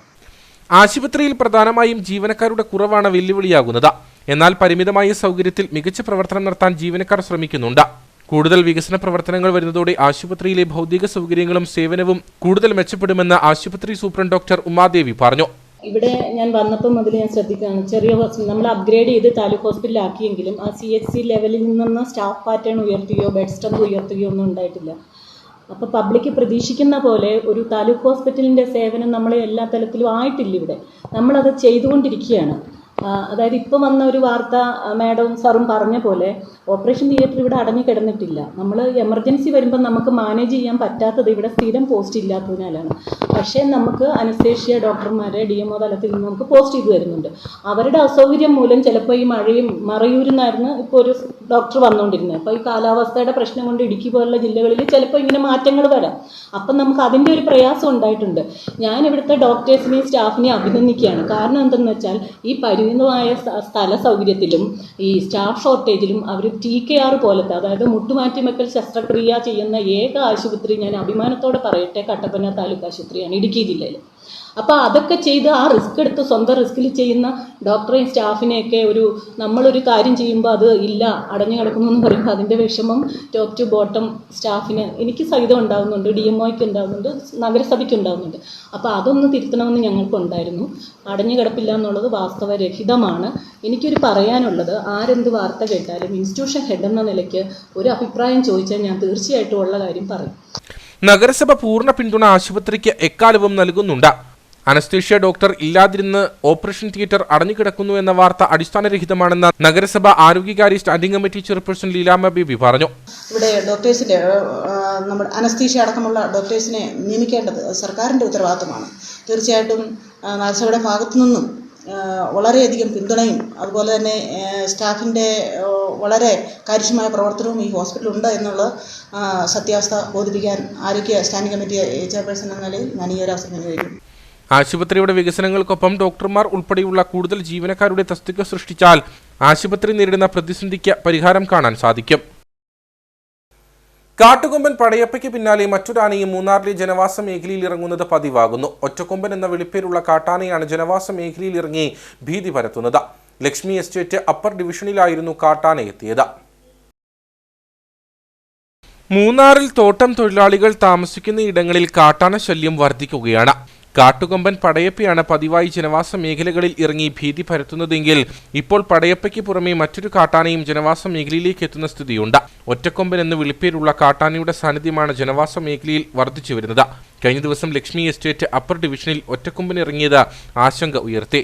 ആശുപത്രിയിൽ പ്രധാനമായും ജീവനക്കാരുടെ കുറവാണ് വെല്ലുവിളിയാകുന്നത്. എന്നാൽ പരിമിതമായ സൗകര്യത്തിൽ മികച്ച പ്രവർത്തനം നടത്താൻ ജീവനക്കാർ ശ്രമിക്കുന്നുണ്ട്. കൂടുതൽ വികസന പ്രവർത്തനങ്ങൾ വരുന്നതോടെ ആശുപത്രിയിലെ ഭൗതിക സൗകര്യങ്ങളും സേവനവും കൂടുതൽ മെച്ചപ്പെടുമെന്ന് ആശുപത്രി സൂപ്രണ്ട് ഡോക്ടർ ഉമാദേവി പറഞ്ഞു. ഇവിടെ ഞാൻ വന്നപ്പോൾ മുതൽ ഞാൻ ശ്രദ്ധിക്കുകയാണ്, ചെറിയ ഹോസ്പിറ്റൽ നമ്മൾ അപ്ഗ്രേഡ് ചെയ്ത് താലൂക്ക് ഹോസ്പിറ്റലാക്കിയെങ്കിലും ആ CHC ലെവലിൽ നിന്നൊന്ന് സ്റ്റാഫ് പാറ്റേൺ ഉയർത്തുകയോ ബെഡ് സ്ട്രെങ്ത് ഉയർത്തുകയോ ഒന്നും ഉണ്ടായിട്ടില്ല. അപ്പോൾ പബ്ലിക് പ്രതീക്ഷിക്കുന്ന പോലെ ഒരു താലൂക്ക് ഹോസ്പിറ്റലിൻ്റെ സേവനം നമ്മൾ എല്ലാ തലത്തിലും ആയിട്ടില്ല. ഇവിടെ നമ്മളത് ചെയ്തുകൊണ്ടിരിക്കുകയാണ്. അതായത് ഇപ്പോൾ വന്ന ഒരു വാർത്ത മാഡവും സാറും പറഞ്ഞ പോലെ ഓപ്പറേഷൻ തിയേറ്റർ ഇവിടെ അടഞ്ഞു കിടന്നിട്ടില്ല. നമ്മൾ എമർജൻസി വരുമ്പോൾ നമുക്ക് മാനേജ് ചെയ്യാൻ പറ്റാത്തത് ഇവിടെ സ്ഥിരം പോസ്റ്റ് ഇല്ലാത്തതിനാലാണ്. പക്ഷേ നമുക്ക് അനസ്തേഷ്യ ഡോക്ടർമാരെ DMO തലത്തിൽ നിന്ന് നമുക്ക് പോസ്റ്റ് ചെയ്ത് വരുന്നുണ്ട്. അവരുടെ അസൗകര്യം മൂലം ചിലപ്പോൾ ഈ മഴയും മറയൂരിൽ നിന്നായിരുന്നു ഇപ്പോൾ ഒരു ഡോക്ടർ വന്നുകൊണ്ടിരുന്നത്. അപ്പോൾ ഈ കാലാവസ്ഥയുടെ പ്രശ്നം കൊണ്ട് ഇടുക്കി പോലുള്ള ജില്ലകളിൽ ചിലപ്പോൾ ഇങ്ങനെ മാറ്റങ്ങൾ വരാം. അപ്പം നമുക്ക് അതിൻ്റെ ഒരു പ്രയാസം ഉണ്ടായിട്ടുണ്ട്. ഞാൻ ഇവിടുത്തെ ഡോക്ടേഴ്സിനെയും സ്റ്റാഫിനെയും അഭിനന്ദിക്കുകയാണ്. കാരണം എന്തെന്ന് വെച്ചാൽ ഈ പരിമിതമായ സ്ഥല സൗകര്യത്തിലും ഈ സ്റ്റാഫ് ഷോർട്ടേജിലും അവർ TKR പോലത്തെ, അതായത് മുട്ടുമാറ്റിവെക്കൽ ശസ്ത്രക്രിയ ചെയ്യുന്ന ഏക ആശുപത്രി, ഞാൻ അഭിമാനത്തോടെ പറയട്ടെ, കട്ടപ്പന താലൂക്ക് ആശുപത്രിയാണ് ഇടുക്കി ജില്ലയിൽ. അപ്പോൾ അതൊക്കെ ചെയ്ത് ആ റിസ്ക് എടുത്ത് സ്വന്തം റിസ്കിൽ ചെയ്യുന്ന ഡോക്ടറെയും സ്റ്റാഫിനെയൊക്കെ നമ്മളൊരു കാര്യം ചെയ്യുമ്പോൾ അത് ഇല്ല അടഞ്ഞു കിടക്കുന്നു എന്ന് പറയുമ്പോൾ അതിൻ്റെ വിഷമം ടോപ്പ് ടു ബോട്ടം സ്റ്റാഫിന് എനിക്ക് സഹിതം ഉണ്ടാകുന്നുണ്ട്, DMOയ്ക്ക് ഉണ്ടാകുന്നുണ്ട്, നഗരസഭയ്ക്ക് ഉണ്ടാകുന്നുണ്ട്. അപ്പോൾ അതൊന്ന് തിരുത്തണമെന്ന് ഞങ്ങൾക്കുണ്ടായിരുന്നു. അടഞ്ഞു കിടപ്പില്ല എന്നുള്ളത് വാസ്തവരഹിതമാണ്. എനിക്കൊരു പറയാനുള്ളത്, ആരെന്ത് വാർത്ത കേട്ടാലും ഇൻസ്റ്റിറ്റ്യൂഷൻ ഹെഡ് എന്ന നിലയ്ക്ക് ഒരു അഭിപ്രായം ചോദിച്ചാൽ ഞാൻ തീർച്ചയായിട്ടും ഉള്ള കാര്യം പറയും. നഗരസഭ പൂർണ്ണ പിന്തുണ ആശുപത്രിക്ക് എക്കാലവും നൽകുന്നുണ്ട്. അനസ്തേഷ്യ ഡോക്ടർ ഇല്ലാതിരുന്ന് ഓപ്പറേഷൻ തിയേറ്റർ അടഞ്ഞുകിടക്കുന്നു എന്ന വാർത്ത അടിസ്ഥാനരഹിതമാണെന്ന് നഗരസഭ ആരോഗ്യകാര്യ standing committee chairperson Leelamma Baby പറഞ്ഞു. ഇവിടെ ഡോക്ടേഴ്സിന്റെ നമ്മുടെ അനസ്തീഷ്യ അടക്കമുള്ള ഡോക്ടേഴ്സിനെ നിയമിക്കേണ്ടത് സർക്കാരിൻ്റെ ഉത്തരവാദിത്തമാണ്. തീർച്ചയായിട്ടും നഗരസഭയുടെ ഭാഗത്തു നിന്നും വളരെയധികം പിന്തുണയും അതുപോലെ തന്നെ സ്റ്റാഫിൻ്റെ വളരെ കാര്യക്ഷമമായ പ്രവർത്തനവും ഈ ഹോസ്പിറ്റലുണ്ട് എന്നുള്ള സത്യാവസ്ഥ ബോധിപ്പിക്കാൻ ആരോഗ്യ സ്റ്റാൻഡിംഗ് കമ്മിറ്റി ചെയർപേഴ്സൺ എന്ന നിലയിൽ ഞാൻ ഈ ഒരു അവസരം വിനിയോഗിക്കുന്നു. ആശുപത്രിയുടെ വികസനങ്ങൾക്കൊപ്പം ഡോക്ടർമാർ ഉൾപ്പെടെയുള്ള കൂടുതൽ ജീവനക്കാരുടെ തസ്തിക സൃഷ്ടിച്ചാൽ ആശുപത്രി നേരിടുന്ന പ്രതിസന്ധിക്ക് പരിഹാരം കാണാൻ സാധിക്കും. കാട്ടുകൊമ്പൻ പടയപ്പയ്ക്ക് പിന്നാലെ മറ്റൊരാനയും മൂന്നാറിലെ ജനവാസ മേഖലയിൽ ഇറങ്ങുന്നത് പതിവാകുന്നു. ഒറ്റക്കൊമ്പൻ എന്ന വിളിപ്പേരുള്ള കാട്ടാനയാണ് ജനവാസ മേഖലയിൽ ഇറങ്ങി ഭീതി പരത്തുന്നത്. ലക്ഷ്മി എസ്റ്റേറ്റ് അപ്പർ ഡിവിഷനിലായിരുന്നു കാട്ടാന എത്തിയത്. മൂന്നാറിൽ തോട്ടം തൊഴിലാളികൾ താമസിക്കുന്ന ഇടങ്ങളിൽ കാട്ടാന ശല്യം വർദ്ധിക്കുകയാണ്. കാട്ടുകൊമ്പൻ പടയപ്പയാണ് പതിവായി ജനവാസ മേഖലകളിൽ ഇറങ്ങി ഭീതി പരത്തുന്നതെങ്കിൽ ഇപ്പോൾ പടയപ്പയ്ക്ക് പുറമെ മറ്റൊരു കാട്ടാനയും ജനവാസ മേഖലയിലേക്ക് എത്തുന്ന സ്ഥിതിയുണ്ട്. ഒറ്റക്കൊമ്പൻ എന്ന് വിളിപ്പേരുള്ള കാട്ടാനയുടെ സാന്നിധ്യമാണ് ജനവാസ മേഖലയിൽ വർദ്ധിച്ചു വരുന്നത്. കഴിഞ്ഞ ദിവസം ലക്ഷ്മി എസ്റ്റേറ്റ് അപ്പർ ഡിവിഷനിൽ ഒറ്റക്കൊമ്പൻ ഇറങ്ങിയത് ആശങ്ക ഉയർത്തി.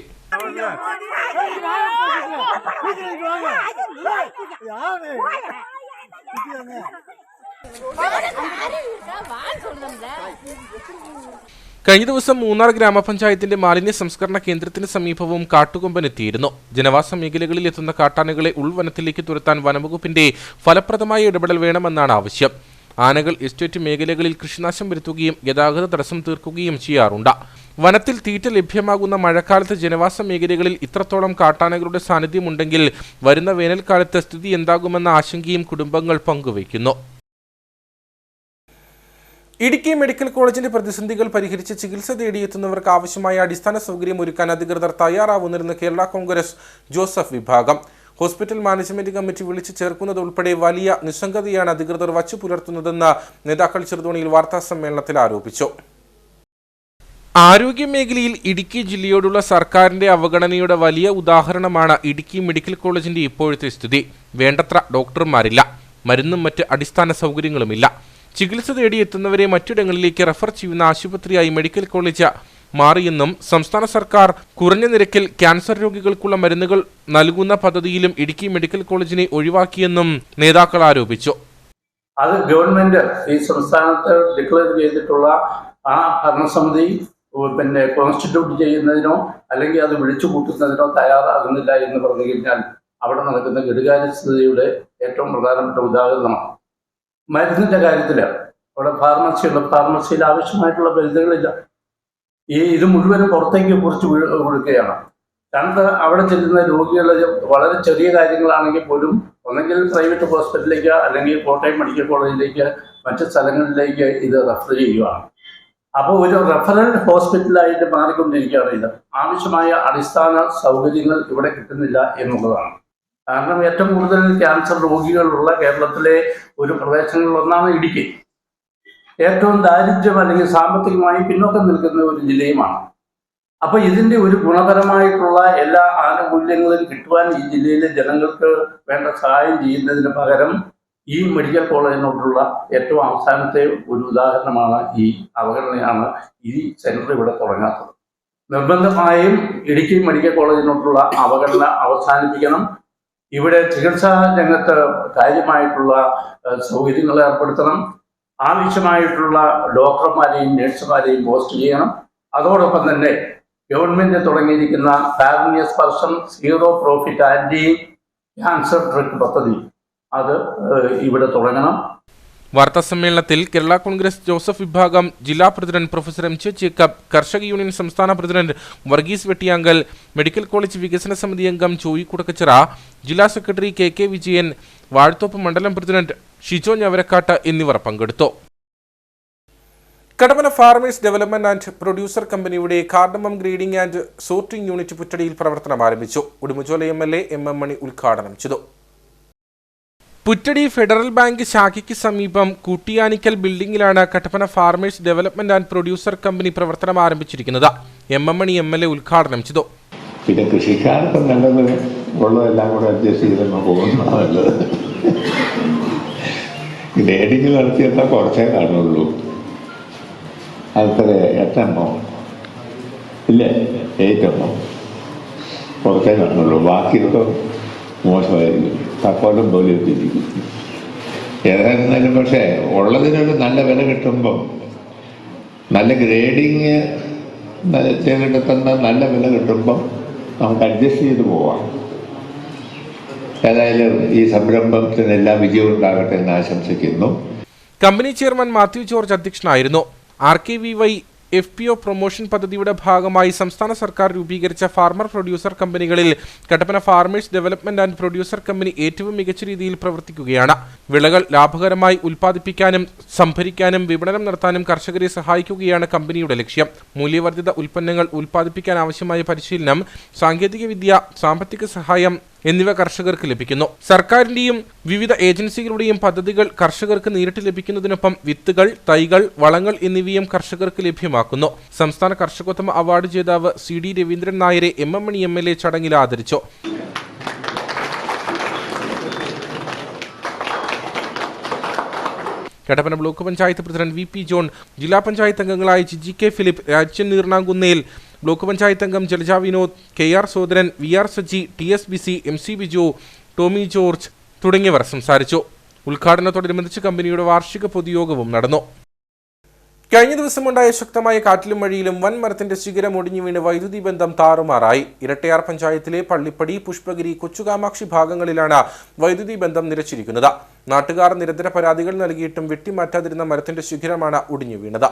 കഴിഞ്ഞ ദിവസം മൂന്നാർ ഗ്രാമപഞ്ചായത്തിന്റെ മാലിന്യ സംസ്കരണ കേന്ദ്രത്തിന് സമീപവും കാട്ടുകൊമ്പൻ എത്തിയിരുന്നു. ജനവാസ മേഖലകളിൽ എത്തുന്ന കാട്ടാനകളെ ഉൾവനത്തിലേക്ക് തുരത്താൻ വനംവകുപ്പിന്റെ ഫലപ്രദമായ ഇടപെടൽ വേണമെന്നാണ് ആവശ്യം. ആനകൾ എസ്റ്റേറ്റ് മേഖലകളിൽ കൃഷിനാശം വരുത്തുകയും ഗതാഗത തടസ്സം തീർക്കുകയും ചെയ്യാറുണ്ട്. വനത്തിൽ തീറ്റ ലഭ്യമാകുന്ന മഴക്കാലത്ത് ജനവാസ മേഖലകളിൽ ഇത്രത്തോളം കാട്ടാനകളുടെ സാന്നിധ്യമുണ്ടെങ്കിൽ വരുന്ന വേനൽക്കാലത്ത് സ്ഥിതി എന്താകുമെന്ന ആശങ്കയും കുടുംബങ്ങൾ പങ്കുവയ്ക്കുന്നു. ഇടുക്കി മെഡിക്കൽ കോളേജിന്റെ പ്രതിസന്ധികൾ പരിഹരിച്ച് ചികിത്സ തേടിയെത്തുന്നവർക്ക് ആവശ്യമായ അടിസ്ഥാന സൗകര്യം ഒരുക്കാൻ അധികൃതർ തയ്യാറാവുന്നില്ലെന്ന് കേരള കോൺഗ്രസ് ജോസഫ് വിഭാഗം. ഹോസ്പിറ്റൽ മാനേജ്മെന്റ് കമ്മിറ്റി വിളിച്ചു ചേർക്കുന്നത് ഉൾപ്പെടെ വലിയ നിസ്സംഗതയാണ് അധികൃതർ വച്ചു പുലർത്തുന്നതെന്ന് നേതാക്കൾ ചെറുതോണിയിൽ വാർത്താസമ്മേളനത്തിൽ ആരോപിച്ചു. ആരോഗ്യമേഖലയിൽ ഇടുക്കി ജില്ലയോടുള്ള സർക്കാരിന്റെ അവഗണനയുടെ വലിയ ഉദാഹരണമാണ് ഇടുക്കി മെഡിക്കൽ കോളേജിന്റെ ഇപ്പോഴത്തെ സ്ഥിതി. വേണ്ടത്ര ഡോക്ടർമാരില്ല, മരുന്നും മറ്റ് അടിസ്ഥാന സൗകര്യങ്ങളുമില്ല. ചികിത്സ തേടിയെത്തുന്നവരെ മറ്റിടങ്ങളിലേക്ക് റഫർ ചെയ്യുന്ന ആശുപത്രിയായി മെഡിക്കൽ കോളേജ് മാറിയെന്നും സംസ്ഥാന സർക്കാർ കുറഞ്ഞ നിരക്കിൽ ക്യാൻസർ രോഗികൾക്കുള്ള മരുന്നുകൾ നൽകുന്ന പദ്ധതിയിലും ഇടുക്കി മെഡിക്കൽ കോളേജിനെ ഒഴിവാക്കിയെന്നും നേതാക്കൾ ആരോപിച്ചു. അത് ഗവൺമെന്റ് ഈ സംസ്ഥാനത്ത് ഡിക്ലെയർ ചെയ്തിട്ടുള്ള ആ ഭരണസമിതി കോൺസ്റ്റിറ്റ്യൂട്ട് ചെയ്യുന്നതിനോ അല്ലെങ്കിൽ അത് വിളിച്ചു കൂട്ടുന്നതിനോ തയ്യാറാകുന്നില്ല എന്ന് പറഞ്ഞു കഴിഞ്ഞാൽ അവിടെ നടക്കുന്ന കെടുകാര്യസ്ഥതയുടെ ഏറ്റവും പ്രധാനപ്പെട്ട ഉദാഹരണമാണ്. മരുന്നിന്റെ കാര്യത്തിൽ അവിടെ ഫാർമസിയിൽ ആവശ്യമായിട്ടുള്ള മരുന്നുകളില്ല. ഇത് മുഴുവനും പുറത്തേക്ക് കുറിച്ച് കൊടുക്കുകയാണ്. കാരണം അവിടെ ചെല്ലുന്ന രോഗികൾ വളരെ ചെറിയ കാര്യങ്ങളാണെങ്കിൽ പോലും ഒന്നെങ്കിൽ പ്രൈവറ്റ് ഹോസ്പിറ്റലിലേക്ക് അല്ലെങ്കിൽ കോട്ടയം മെഡിക്കൽ കോളേജിലേക്ക് മറ്റ് സ്ഥലങ്ങളിലേക്ക് ഇത് റെഫർ ചെയ്യുകയാണ്. അപ്പോൾ ഒരു റെഫറൽ ഹോസ്പിറ്റലായിട്ട് മാറിക്കൊണ്ടിരിക്കുകയാണ്. ഇത് ആവശ്യമായ അടിസ്ഥാന സൗകര്യങ്ങൾ ഇവിടെ കിട്ടുന്നില്ല എന്നുള്ളതാണ്. കാരണം ഏറ്റവും കൂടുതൽ ക്യാൻസർ രോഗികളുള്ള കേരളത്തിലെ ഒരു പ്രദേശങ്ങളിലൊന്നാണ് ഇടുക്കി. ഏറ്റവും ദാരിദ്ര്യം അല്ലെങ്കിൽ സാമ്പത്തികമായി പിന്നോക്കം നിൽക്കുന്ന ഒരു ജില്ലയുമാണ്. അപ്പൊ ഇതിന്റെ ഒരു ഗുണപരമായിട്ടുള്ള എല്ലാ ആനുകൂല്യങ്ങളും കിട്ടുവാൻ ഈ ജില്ലയിലെ ജനങ്ങൾക്ക് വേണ്ട സഹായം ചെയ്യുന്നതിന് പകരം ഈ മെഡിക്കൽ കോളേജിനോടുള്ള ഏറ്റവും അവസാനത്തെ ഒരു ഉദാഹരണമാണ് ഈ അവഗണനയാണ് ഈ സെന്റർ ഇവിടെ തുടങ്ങാത്തത്. നിർബന്ധമായും ഇടുക്കി മെഡിക്കൽ കോളേജിനോടുള്ള അവഗണന അവസാനിപ്പിക്കണം. ഇവിടെ ചികിത്സാ രംഗത്ത് കാര്യമായിട്ടുള്ള സൗകര്യങ്ങൾ ഏർപ്പെടുത്തണം. ആവശ്യമായിട്ടുള്ള ഡോക്ടർമാരെയും നഴ്സുമാരെയും പോസ്റ്റ് ചെയ്യണം. അതോടൊപ്പം തന്നെ ഗവൺമെന്റ് തുടങ്ങിയിരിക്കുന്ന Karunya Sparsham zero profit anti cancer drug പദ്ധതി അത് ഇവിടെ തുടങ്ങണം. വാർത്താസമ്മേളനത്തിൽ കേരള കോൺഗ്രസ് ജോസഫ് വിഭാഗം ജില്ലാ പ്രസിഡന്റ് പ്രൊഫസർ എം ജേക്കബ്, കർഷക യൂണിയൻ സംസ്ഥാന president Varghese Vettiyankal, medical college വികസന സമിതി അംഗം ചോയി കുടക്കച്ചിറ, ജില്ലാ സെക്രട്ടറി കെ വിജയൻ, വാഴത്തോപ്പ് മണ്ഡലം പ്രസിഡന്റ് ഷിജോ ഞവരക്കാട്ട് എന്നിവർ പങ്കെടുത്തു. Kattappana farmers development and producer കമ്പനിയുടെ cardamom grading and sorting unit പുറ്റടിയിൽ പ്രവർത്തനം ആരംഭിച്ചു. ഉടുമ്പൻചോല MLA MM മണി ഉദ്ഘാടനം ചെയ്തു. പുറ്റടി ഫെഡറൽ ബാങ്ക് ശാഖയ്ക്ക് സമീപം കൂട്ടിയാനിക്കൽ ബിൽഡിംഗിലാണ് Kattappana farmers development and producer company പ്രവർത്തനം ആരംഭിച്ചിരിക്കുന്നത്. MM മണി MLA ഉദ്ഘാടനം ചെയ്തു. പിന്നെ കൃഷിക്കാർക്ക് നല്ലത് ഉള്ളതെല്ലാം കൂടെ അഡ്ജസ്റ്റ് ചെയ്ത് പോകുന്നതാണ് നല്ലത്. ഗ്രേഡിങ് നടത്തിയെന്നാൽ കുറച്ചേ കാണുള്ളൂ. അത്ര 8 എണ്ണോ ഇല്ലേ, 8 എണ്ണോ കുറച്ചേ കാണുള്ളൂ. ബാക്കിയൊക്കെ മോശമായിരിക്കും, തക്കോലം പോലെ എത്തിയിരിക്കും. ഏതായിരുന്നാലും പക്ഷേ ഉള്ളതിനൊരു നല്ല വില കിട്ടുമ്പം, നല്ല ഗ്രേഡിങ് ചെയ്തെടുക്കുന്ന നല്ല വില കിട്ടുമ്പം നമുക്ക് അഡ്ജസ്റ്റ് ചെയ്ത് പോവാം. ഏതായാലും ഈ സംരംഭത്തിന് എല്ലാ വിജയവും ഉണ്ടാകട്ടെ എന്ന് ആശംസിക്കുന്നു. കമ്പനി ചെയർമാൻ മാത്യു ജോർജ് അധ്യക്ഷനായിരുന്നു. RKVY FPO പ്രൊമോഷൻ പദ്ധതിയുടെ ഭാഗമായി സംസ്ഥാന സർക്കാർ രൂപീകരിച്ച ഫാർമർ പ്രൊഡ്യൂസർ കമ്പനികളിൽ Kattappana farmers development and producer company ഏറ്റവും മികച്ച രീതിയിൽ പ്രവർത്തിക്കുകയാണ്. വിളകൾ ലാഭകരമായി ഉൽപ്പാദിപ്പിക്കാനും സംഭരിക്കാനും വിപണനം നടത്താനും കർഷകരെ സഹായിക്കുകയാണ് കമ്പനിയുടെ ലക്ഷ്യം. മൂല്യവർദ്ധിത ഉൽപ്പന്നങ്ങൾ ഉൽപ്പാദിപ്പിക്കാൻ ആവശ്യമായ പരിശീലനം, സാങ്കേതികവിദ്യ, സാമ്പത്തിക സഹായം എന്നിവ കർഷകർക്ക് ലഭിക്കുന്നു. സർക്കാരിന്റെയും വിവിധ ഏജൻസികളുടെയും പദ്ധതികൾ കർഷകർക്ക് നേരിട്ട് ലഭിക്കുന്നതിനൊപ്പം വിത്തുകൾ, തൈകൾ, വളങ്ങൾ എന്നിവയും കർഷകർക്ക് ലഭ്യമാക്കുന്നു. സംസ്ഥാന കർഷകോത്തമ അവാർഡ് ജേതാവ് CD രവീന്ദ്രൻ നായരെ MM മണി MLA ചടങ്ങിൽ ആദരിച്ചു. Kattappana block panchayat president VP John, ജില്ലാ പഞ്ചായത്ത് അംഗങ്ങളായ GK Philip, Rajan Neernamkunnel, block panchayat അംഗം Jalaja Vinod, KR Sodaran, VR Saji, TSBC, MC Biju, Tommy George തുടങ്ങിയവർ സംസാരിച്ചു. ഉദ്ഘാടനത്തോടനുബന്ധിച്ച് കമ്പനിയുടെ വാർഷിക പൊതുയോഗവും നടന്നു. കഴിഞ്ഞ ദിവസമുണ്ടായ ശക്തമായ കാറ്റിലും മഴയിലും വൻ മരത്തിന്റെ ശിഖരം ഒടിഞ്ഞു വീണ് വൈദ്യുതി ബന്ധം താറുമാറായി. ഇരട്ടയാർ പഞ്ചായത്തിലെ പള്ളിപ്പടി, പുഷ്പഗിരി, കൊച്ചുകാമാക്ഷി ഭാഗങ്ങളിലാണ് വൈദ്യുതി ബന്ധം നിലച്ചിരിക്കുന്നത്. നാട്ടുകാർ നിരന്തര പരാതികൾ നൽകിയിട്ടും വെട്ടിമാറ്റാതിരുന്ന മരത്തിന്റെ ശിഖരമാണ് ഒടിഞ്ഞു വീണത്.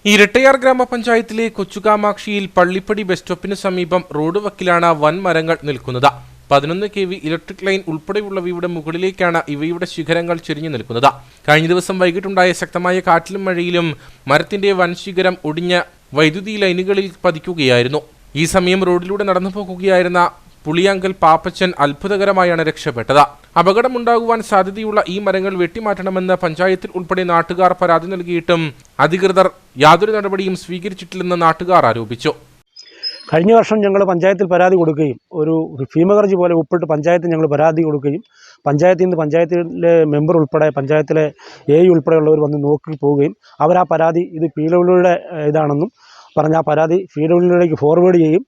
ഇരട്ടയാർ ഗ്രാമപഞ്ചായത്തിലെ കൊച്ചുകാമാക്ഷിയിൽ പള്ളിപ്പടി ബസ് സ്റ്റോപ്പിന് സമീപം റോഡ് വക്കിലാണ് വൻ മരങ്ങൾ നിൽക്കുന്നത്. 11 kV ഇലക്ട്രിക് ലൈൻ ഉൾപ്പെടെയുള്ളവയുടെ മുകളിലേക്കാണ് ഇവയുടെ ശിഖരങ്ങൾ ചെരിഞ്ഞു നിൽക്കുന്നത്. കഴിഞ്ഞ ദിവസം വൈകിട്ടുണ്ടായ ശക്തമായ കാറ്റിലും മഴയിലും മരത്തിന്റെ വൻ ശിഖരം ഒടിഞ്ഞ വൈദ്യുതി ലൈനുകളിൽ പതിക്കുകയായിരുന്നു. ഈ സമയം റോഡിലൂടെ നടന്നു പോകുകയായിരുന്ന പുളിയാങ്കൽ പാപ്പച്ചൻ അത്ഭുതകരമായാണ് രക്ഷപ്പെട്ടത്. അപകടമുണ്ടാകുവാൻ സാധ്യതയുള്ള ഈ മരങ്ങൾ വെട്ടിമാറ്റണമെന്ന് പഞ്ചായത്തിൽ ഉൾപ്പെടെ നാട്ടുകാർ പരാതി നൽകിയിട്ടും അധികൃതർ യാതൊരു നടപടിയും സ്വീകരിച്ചിട്ടില്ലെന്ന് നാട്ടുകാർ ആരോപിച്ചു. കഴിഞ്ഞ വർഷം ഞങ്ങൾ പഞ്ചായത്തിൽ പരാതി കൊടുക്കുകയും ഒരു ഭീമഗർജി പോലെ ഉൾപ്പെട്ട് പഞ്ചായത്തിൽ ഞങ്ങൾ പരാതി കൊടുക്കുകയും പഞ്ചായത്തിൽ നിന്ന് പഞ്ചായത്തിലെ മെമ്പർ ഉൾപ്പെടെ പഞ്ചായത്തിലെ AE ഉൾപ്പെടെയുള്ളവർ വന്ന് നോക്കി പോവുകയും അവർ ആ പരാതി ഇത് PWDയുടെ ഇതാണെന്നും പറഞ്ഞ് ആ പരാതി PWDയിലേക്ക് ഫോർവേഡ് ചെയ്യും.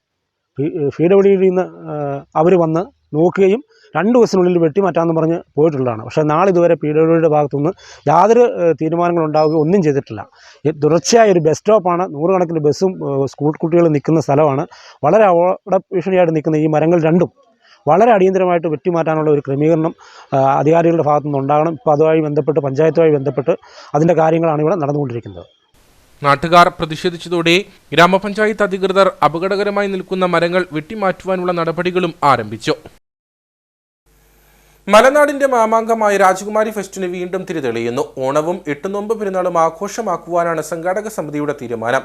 PWDയിൽ നിന്ന് അവർ വന്ന് നോക്കുകയും 2 ദിവസത്തിനുള്ളിൽ വെട്ടിമാറ്റാമെന്ന് പറഞ്ഞ് പോയിട്ടുള്ളതാണ്. പക്ഷേ നാളിതുവരെ PWDയുടെ ഭാഗത്തുനിന്ന് യാതൊരു തീരുമാനങ്ങളുണ്ടാവുകയോ ഒന്നും ചെയ്തിട്ടില്ല. തുടർച്ചയായ ഒരു ബസ് സ്റ്റോപ്പാണ്, 100 കണക്കിന് ബസ്സും സ്കൂൾ കുട്ടികളും നിൽക്കുന്ന സ്ഥലമാണ്. വളരെ അപകട ഭീഷണിയായിട്ട് നിൽക്കുന്ന ഈ മരങ്ങൾ രണ്ടും വളരെ അടിയന്തരമായിട്ട് വെട്ടിമാറ്റാനുള്ള ഒരു ക്രമീകരണം അധികാരികളുടെ ഭാഗത്തുനിന്ന് ഉണ്ടാകണം. ഇപ്പോൾ അതുമായി ബന്ധപ്പെട്ട് പഞ്ചായത്തുമായി ബന്ധപ്പെട്ട് അതിൻ്റെ കാര്യങ്ങളാണ് ഇവിടെ നടന്നുകൊണ്ടിരിക്കുന്നത്. നാട്ടുകാർ പ്രതിഷേധിച്ചതോടെ ഗ്രാമപഞ്ചായത്ത് അധികൃതർ അപകടകരമായി നിൽക്കുന്ന മരങ്ങൾ വെട്ടിമാറ്റുവാനുള്ള നടപടികളും ആരംഭിച്ചു. മലനാടിന്റെ മാമാങ്കമായ രാജകുമാരി ഫെസ്റ്റിന് വീണ്ടും തിരിതെളിയുന്നു. ഓണവും 8 നോമ്പ് പെരുന്നാളും ആഘോഷമാക്കുവാനാണ് സംഘാടക സമിതിയുടെ തീരുമാനം.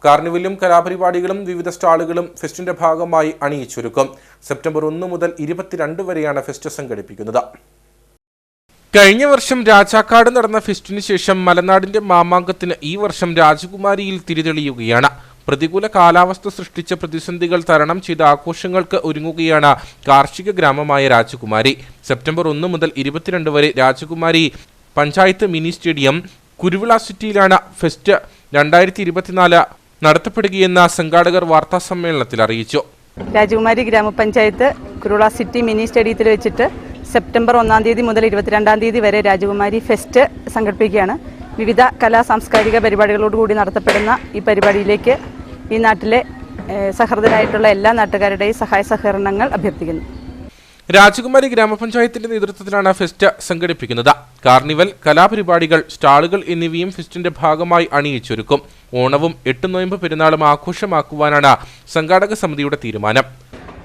കാർണിവലും കലാപരിപാടികളും വിവിധ സ്റ്റാളുകളും ഫെസ്റ്റിന്റെ ഭാഗമായി അണിയിച്ചൊരുക്കും. സെപ്റ്റംബർ 1 മുതൽ 22 വരെയാണ് ഫെസ്റ്റ് സംഘടിപ്പിക്കുന്നത്. കഴിഞ്ഞ വർഷം രാജാക്കാട് നടന്ന ഫെസ്റ്റിന് ശേഷം മലനാടിന്റെ മാമാങ്കത്തിന് ഈ വർഷം രാജകുമാരിയിൽ തിരിതെളിയുകയാണ്. പ്രതികൂല കാലാവസ്ഥ സൃഷ്ടിച്ച പ്രതിസന്ധികൾ തരണം ചെയ്ത ആഘോഷങ്ങൾക്ക് ഒരുങ്ങുകയാണ് കാർഷിക ഗ്രാമമായ രാജകുമാരി. സെപ്റ്റംബർ 1 മുതൽ 22 വരെ രാജകുമാരി പഞ്ചായത്ത് മിനി സ്റ്റേഡിയം കുരുവിള സിറ്റിയിലാണ് ഫെസ്റ്റ് 2024 നടത്തപ്പെടുകയെന്ന് സംഘാടകർ വാർത്താസമ്മേളനത്തിൽ അറിയിച്ചു. രാജകുമാരി ഗ്രാമപഞ്ചായത്ത് കുരുള സിറ്റി മിനി സ്റ്റേഡിയത്തിൽ വെച്ചിട്ട് സെപ്റ്റംബർ 1 തീയതി മുതൽ 22 തീയതി വരെ രാജകുമാരി ഫെസ്റ്റ് സംഘടിപ്പിക്കുകയാണ്. വിവിധ കലാ സാംസ്കാരിക പരിപാടികളോടുകൂടി നടത്തപ്പെടുന്ന ഈ പരിപാടിയിലേക്ക് ഈ നാട്ടിലെ സഹൃദരായിട്ടുള്ള എല്ലാ നാട്ടുകാരുടെയും സഹായ സഹകരണങ്ങൾ അഭ്യർത്ഥിക്കുന്നു. രാജകുമാരി ഗ്രാമപഞ്ചായത്തിന്റെ നേതൃത്വത്തിലാണ് ഫെസ്റ്റ് സംഘടിപ്പിക്കുന്നത്. കാർണിവൽ, കലാപരിപാടികൾ, സ്റ്റാളുകൾ എന്നിവയും ഫെസ്റ്റിന്റെ ഭാഗമായി അണിയിച്ചൊരുക്കും. ഓണവും 8 നോയമ്പ് പെരുന്നാളും ആഘോഷമാക്കുവാനാണ് സംഘാടക സമിതിയുടെ തീരുമാനം.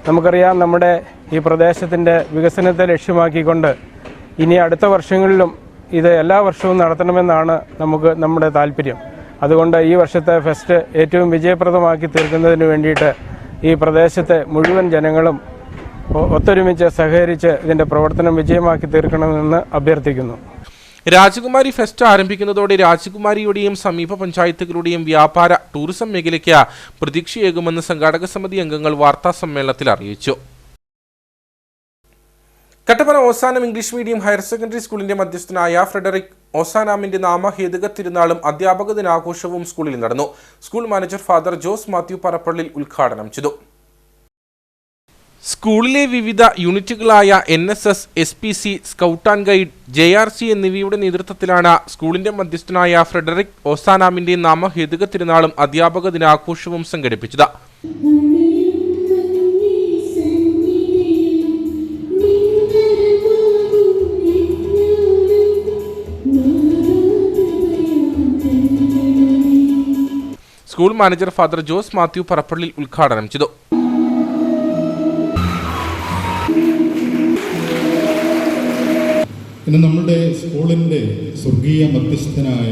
നമുക്കറിയാം, നമ്മുടെ ഈ പ്രദേശത്തിൻ്റെ വികസനത്തെ ലക്ഷ്യമാക്കിക്കൊണ്ട് ഇനി അടുത്ത വർഷങ്ങളിലും ഇത് എല്ലാ വർഷവും നടത്തണമെന്നാണ് നമ്മുടെ താല്പര്യം. അതുകൊണ്ട് ഈ വർഷത്തെ ഫെസ്റ്റ് ഏറ്റവും വിജയപ്രദമാക്കി തീർക്കുന്നതിന് വേണ്ടിയിട്ട് ഈ പ്രദേശത്തെ മുഴുവൻ ജനങ്ങളും ഒത്തൊരുമിച്ച് സഹകരിച്ച് ഇതിൻ്റെ പ്രവർത്തനം വിജയമാക്കി തീർക്കണമെന്ന് അഭ്യർത്ഥിക്കുന്നു. രാജകുമാരി ഫെസ്റ്റ് ആരംഭിക്കുന്നതോടെ രാജകുമാരിയുടെയും സമീപ പഞ്ചായത്തുകളുടെയും വ്യാപാര ടൂറിസം മേഖലയ്ക്ക് പ്രതീക്ഷയേകുമെന്ന് സംഘാടക സമിതി അംഗങ്ങൾ വാർത്താസമ്മേളനത്തിൽ അറിയിച്ചു. Kattappana ഓസാനം English medium higher secondary സ്കൂളിന്റെ മധ്യസ്ഥനായ ഫ്രെഡറിക് ഓസാനാമിന്റെ നാമഹേതുക തിരുനാളും അധ്യാപക ദിനാഘോഷവും സ്കൂളിൽ നടന്നു. School manager father Jose Mathew Parappallil ഉദ്ഘാടനം ചെയ്തു. സ്കൂളിലെ വിവിധ യൂണിറ്റുകളായ NSS, SPC, scout and guide, JRC എന്നിവയുടെ നേതൃത്വത്തിലാണ് സ്കൂളിന്റെ മധ്യസ്ഥനായ ഫ്രെഡറിക് ഓസാനാമിന്റെ നാമഹേതുക തിരുനാളും അധ്യാപക ദിനാഘോഷവും സംഘടിപ്പിച്ചത്. School manager father Jose Mathew Parappallil ഉദ്ഘാടനം ചെയ്തു. ഇന്ന് നമ്മുടെ സ്കൂളിൻ്റെ സ്വർഗീയ മധ്യസ്ഥനായ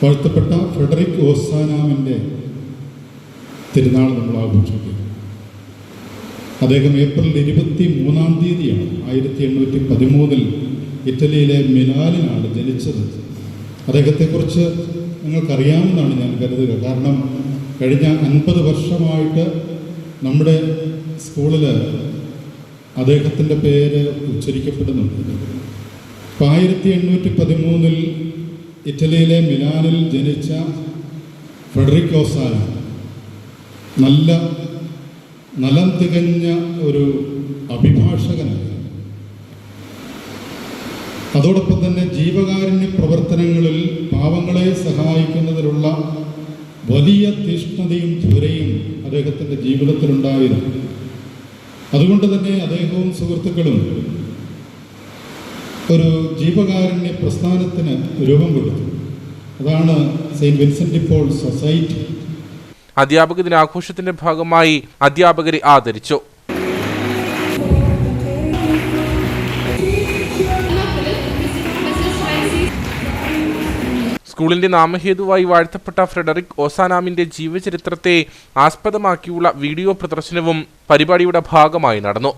വാഴ്ത്തപ്പെട്ട ഫ്രെഡറിക് ഓസാനാമിൻ്റെ തിരുനാൾ നമ്മൾ ആഘോഷിക്കും. അദ്ദേഹം ഏപ്രിൽ 23 തീയതിയാണ് 1813 ഇറ്റലിയിലെ മിലാനിലാണ് ജനിച്ചത്. അദ്ദേഹത്തെക്കുറിച്ച് നിങ്ങൾക്കറിയാമെന്നാണ് ഞാൻ കരുതുക. കാരണം കഴിഞ്ഞ 50 വർഷമായിട്ട് നമ്മുടെ സ്കൂളിൽ അദ്ദേഹത്തിൻ്റെ പേര് ഉച്ചരിക്കപ്പെടുന്നുണ്ട്. 1813 ഇറ്റലിയിലെ മിലാനിൽ ജനിച്ച ഫ്രെഡറിക് ഓസാന നലം തികഞ്ഞ ഒരു അഭിഭാഷകനാണ്. അതോടൊപ്പം തന്നെ ജീവകാരുണ്യ പ്രവർത്തനങ്ങളിൽ പാവങ്ങളെ സഹായിക്കുന്നതിനുള്ള വലിയ തീഷ്ണതയും ത്വരയും അദ്ദേഹത്തിൻ്റെ ജീവിതത്തിലുണ്ടായിരുന്നു. അതുകൊണ്ട് തന്നെ അദ്ദേഹവും സുഹൃത്തുക്കളും ഒരു ജീവകാരുണ്യ പ്രസ്ഥാനത്തിന് രൂപം കൊടുത്തു. അതാണ് Saint Vincent de Paul society. അധ്യാപക ദിനാഘോഷത്തിന്റെ ഭാഗമായി അധ്യാപകരെ ആദരിച്ചു. സ്കൂളിന്റെ നാമഹേതുവായി വാഴ്ത്തപ്പെട്ട ഫ്രെഡറിക് ഓസാനാമിന്റെ ജീവചരിത്രത്തെ ആസ്പദമാക്കിയുള്ള വീഡിയോ പ്രദർശനവും പരിപാടിയുടെ ഭാഗമായി നടന്നു.